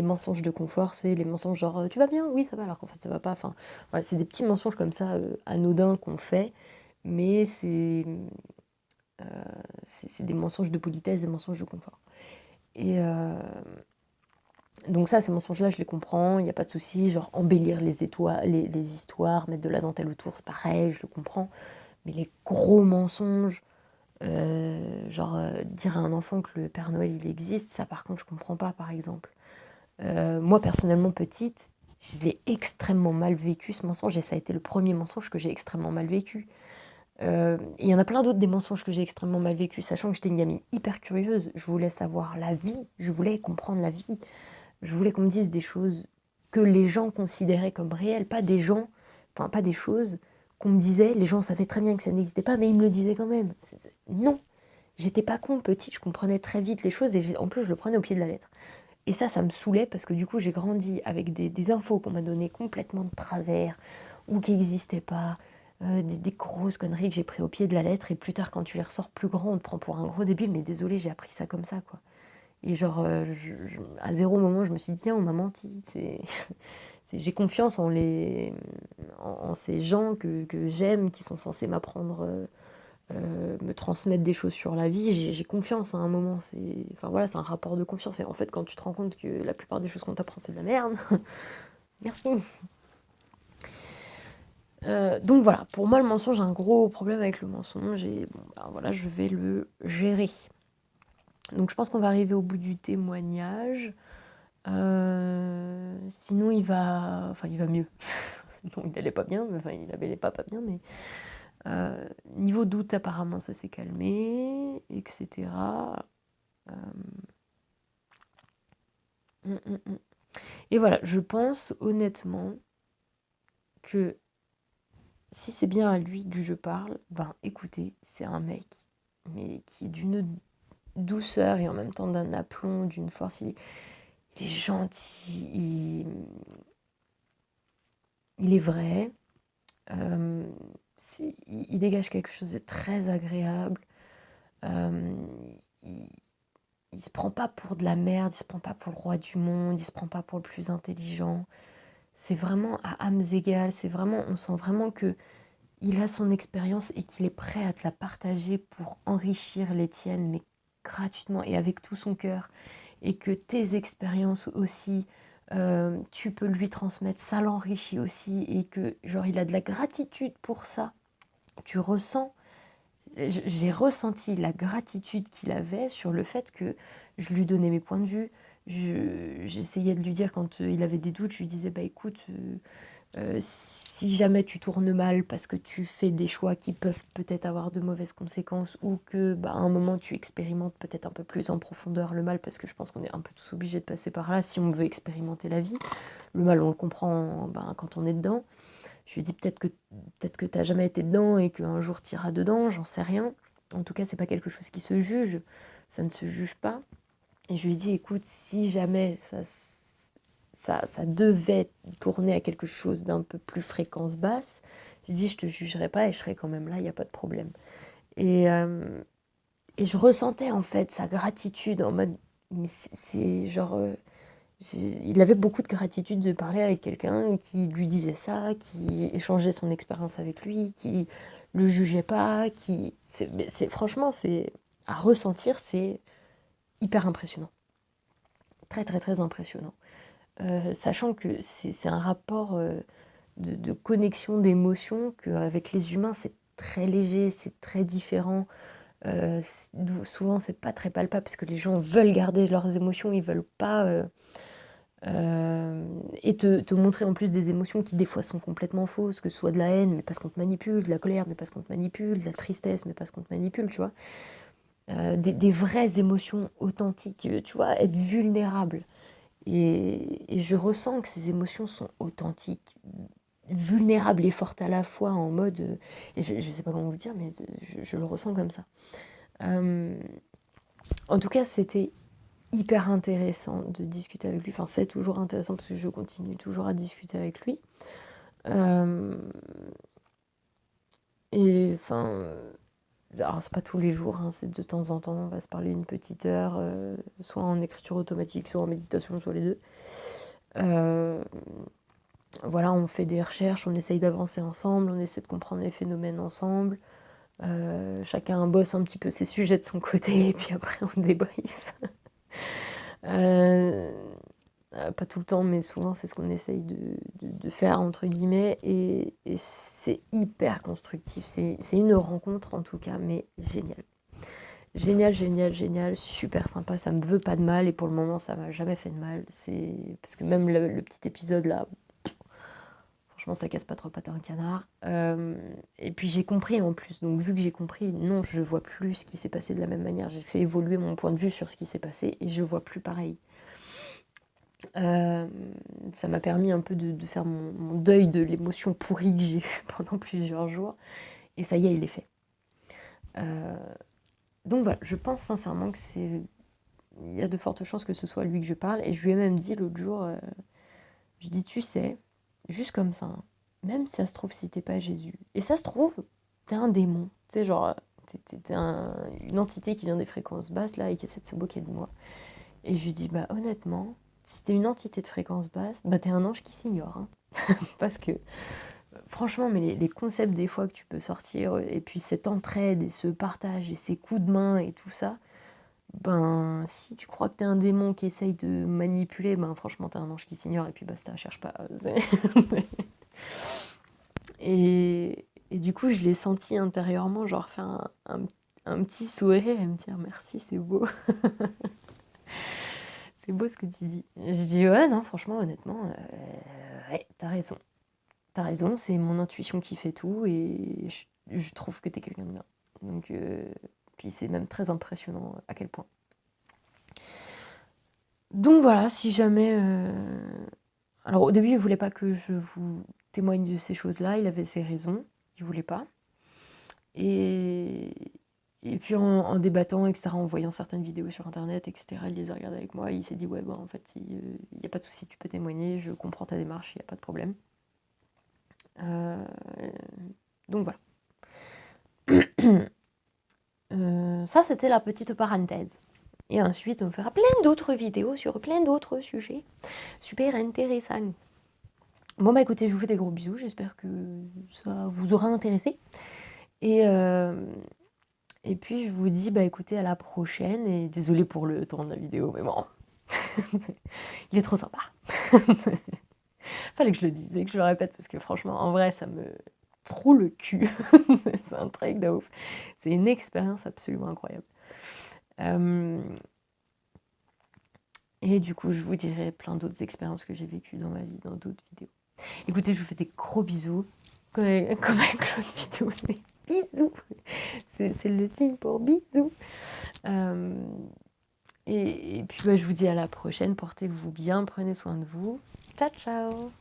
mensonges de confort, c'est les mensonges genre tu vas bien? Oui, ça va, alors qu'en fait ça va pas. Enfin, voilà, c'est des petits mensonges comme ça anodins qu'on fait, mais euh, c'est des mensonges de politesse, des mensonges de confort. Et donc ça, ces mensonges-là, je les comprends, il n'y a pas de souci. Genre embellir les histoires, mettre de la dentelle autour, c'est pareil, je le comprends. Mais les gros mensonges, dire à un enfant que le Père Noël il existe, ça par contre je comprends pas par exemple. Moi personnellement petite, je l'ai extrêmement mal vécu ce mensonge et ça a été le premier mensonge que j'ai extrêmement mal vécu. Il y en a plein d'autres des mensonges que j'ai extrêmement mal vécu, sachant que j'étais une gamine hyper curieuse, je voulais savoir la vie, je voulais comprendre la vie, je voulais qu'on me dise des choses que les gens considéraient comme réelles, pas des gens, enfin pas des choses qu'on me disait, les gens savaient très bien que ça n'existait pas, mais ils me le disaient quand même. Non, j'étais pas con, petite, je comprenais très vite les choses et en plus je le prenais au pied de la lettre. Et ça me saoulait parce que du coup j'ai grandi avec des infos qu'on m'a données complètement de travers ou qui n'existaient pas, des grosses conneries que j'ai pris au pied de la lettre et plus tard quand tu les ressors plus grand on te prend pour un gros débile, mais désolé j'ai appris ça comme ça quoi. Et genre à zéro moment je me suis dit tiens on m'a menti, j'ai confiance en ces gens que j'aime, qui sont censés m'apprendre me transmettre des choses sur la vie, j'ai confiance à un moment. Enfin voilà, c'est un rapport de confiance. Et en fait, quand tu te rends compte que la plupart des choses qu'on t'apprend, c'est de la merde, merci. Donc voilà, pour moi, le mensonge, j'ai un gros problème avec le mensonge et bon, ben voilà, je vais le gérer. Donc je pense qu'on va arriver au bout du témoignage. Sinon, il va mieux. Non, il n'allait pas bien, enfin, il n'allait pas bien, mais niveau doute, apparemment, ça s'est calmé, etc. Euh, mm, mm, mm. Et voilà, je pense honnêtement que si c'est bien à lui que je parle, ben écoutez, c'est un mec, mais qui est d'une douceur et en même temps d'un aplomb, d'une force. Il est gentil, il est vrai, euh, il dégage quelque chose de très agréable. euh, il, il se prend pas pour de la merde, il se prend pas pour le roi du monde, il se prend pas pour le plus intelligent. C'est vraiment à âmes égales, on sent vraiment que il a son expérience et qu'il est prêt à te la partager pour enrichir les tiennes, mais gratuitement et avec tout son cœur. Et que tes expériences aussi, tu peux lui transmettre, ça l'enrichit aussi. Et que, genre, il a de la gratitude pour ça. Tu ressens, j'ai ressenti la gratitude qu'il avait sur le fait que je lui donnais mes points de vue. J'essayais de lui dire quand il avait des doutes, je lui disais, bah écoute, Si jamais tu tournes mal parce que tu fais des choix qui peuvent peut-être avoir de mauvaises conséquences ou que à un moment tu expérimentes peut-être un peu plus en profondeur le mal, parce que je pense qu'on est un peu tous obligés de passer par là si on veut expérimenter la vie. Le mal, on le comprend quand on est dedans. Je lui ai dit peut-être que tu n'as jamais été dedans et qu'un jour tu iras dedans, j'en sais rien. En tout cas, c'est pas quelque chose qui se juge, ça ne se juge pas. Et je lui ai dit, écoute, si jamais ça devait tourner à quelque chose d'un peu plus fréquence basse, je dis, je te jugerai pas et je serai quand même là, il n'y a pas de problème. Et je ressentais en fait sa gratitude en mode, mais c'est genre, il avait beaucoup de gratitude de parler avec quelqu'un qui lui disait ça, qui échangeait son expérience avec lui, qui le jugeait pas, franchement, c'est à ressentir, c'est hyper impressionnant. Très très très impressionnant. Sachant que c'est un rapport de connexion, d'émotion, qu'avec les humains, c'est très léger, c'est très différent. Souvent, c'est pas très palpable parce que les gens veulent garder leurs émotions, ils veulent pas. Et te montrer en plus des émotions qui, des fois, sont complètement fausses, que ce soit de la haine, mais parce qu'on te manipule, de la colère, mais parce qu'on te manipule, de la tristesse, mais parce qu'on te manipule, tu vois. Des vraies émotions authentiques, tu vois, être vulnérable. Et je ressens que ces émotions sont authentiques, vulnérables et fortes à la fois, en mode... et je ne sais pas comment vous le dire, mais je le ressens comme ça. En tout cas, c'était hyper intéressant de discuter avec lui. Enfin, c'est toujours intéressant parce que je continue toujours à discuter avec lui. Et enfin... alors, c'est pas tous les jours, hein, c'est de temps en temps, on va se parler une petite heure, soit en écriture automatique, soit en méditation, soit les deux. Voilà, on fait des recherches, on essaye d'avancer ensemble, on essaie de comprendre les phénomènes ensemble. Chacun bosse un petit peu ses sujets de son côté, et puis après on débrief. Pas tout le temps, mais souvent c'est ce qu'on essaye de faire, entre guillemets, et c'est hyper constructif. C'est une rencontre en tout cas, mais géniale. Génial, génial, génial, super sympa, ça me veut pas de mal, et pour le moment ça m'a jamais fait de mal. Parce que même le petit épisode là, franchement, ça casse pas trop pattes à un canard. Et puis j'ai compris en plus. Donc vu que j'ai compris, non, je vois plus ce qui s'est passé de la même manière. J'ai fait évoluer mon point de vue sur ce qui s'est passé et je vois plus pareil. Ça m'a permis un peu de faire mon deuil de l'émotion pourrie que j'ai eue pendant plusieurs jours. Et ça y est, il est fait. Donc voilà, je pense sincèrement que il y a de fortes chances que ce soit lui que je parle. Et je lui ai même dit l'autre jour, je dis, tu sais, juste comme ça, hein, même si ça se trouve, si t'es pas Jésus, et ça se trouve, t'es un démon, tu sais, genre, t'es une entité qui vient des fréquences basses, là, et qui essaie de se moquer de moi. Et je lui dis, bah honnêtement, si t'es une entité de fréquence basse, bah t'es un ange qui s'ignore, hein. Parce que, franchement, mais les concepts des fois que tu peux sortir, et puis cette entraide, et ce partage, et ces coups de main, et tout ça, ben, si tu crois que t'es un démon qui essaye de manipuler, ben franchement, t'es un ange qui s'ignore et puis basta, cherche pas. Et du coup, je l'ai senti intérieurement, genre faire un petit sourire et me dire merci, c'est beau. C'est beau ce que tu dis. Je dis ouais, non, franchement, honnêtement, ouais, t'as raison. T'as raison, c'est mon intuition qui fait tout et je trouve que t'es quelqu'un de bien. Donc, puis c'est même très impressionnant à quel point. Donc voilà, si jamais... Alors au début, il voulait pas que je vous témoigne de ces choses-là, il avait ses raisons, il voulait pas. Et, et puis en débattant, etc., en voyant certaines vidéos sur internet, etc., il les a regardées avec moi, il s'est dit ouais, en fait, il n'y a pas de souci, tu peux témoigner, je comprends ta démarche, il n'y a pas de problème. Donc voilà. Ça, c'était la petite parenthèse. Et ensuite, on fera plein d'autres vidéos sur plein d'autres sujets super intéressants. Bon bah écoutez, je vous fais des gros bisous, j'espère que ça vous aura intéressé. Et puis je vous dis bah écoutez à la prochaine et désolée pour le temps de la vidéo, mais bon, il est trop sympa. Fallait que je le dise et que je le répète parce que franchement en vrai ça me troue le cul. C'est un truc de ouf. C'est une expérience absolument incroyable. Et du coup je vous dirai plein d'autres expériences que j'ai vécues dans ma vie, dans d'autres vidéos. Écoutez, je vous fais des gros bisous. Comme avec l'autre vidéo, des bisous. C'est le signe pour bisous. Et puis je vous dis à la prochaine. Portez-vous bien, prenez soin de vous. Ciao, ciao.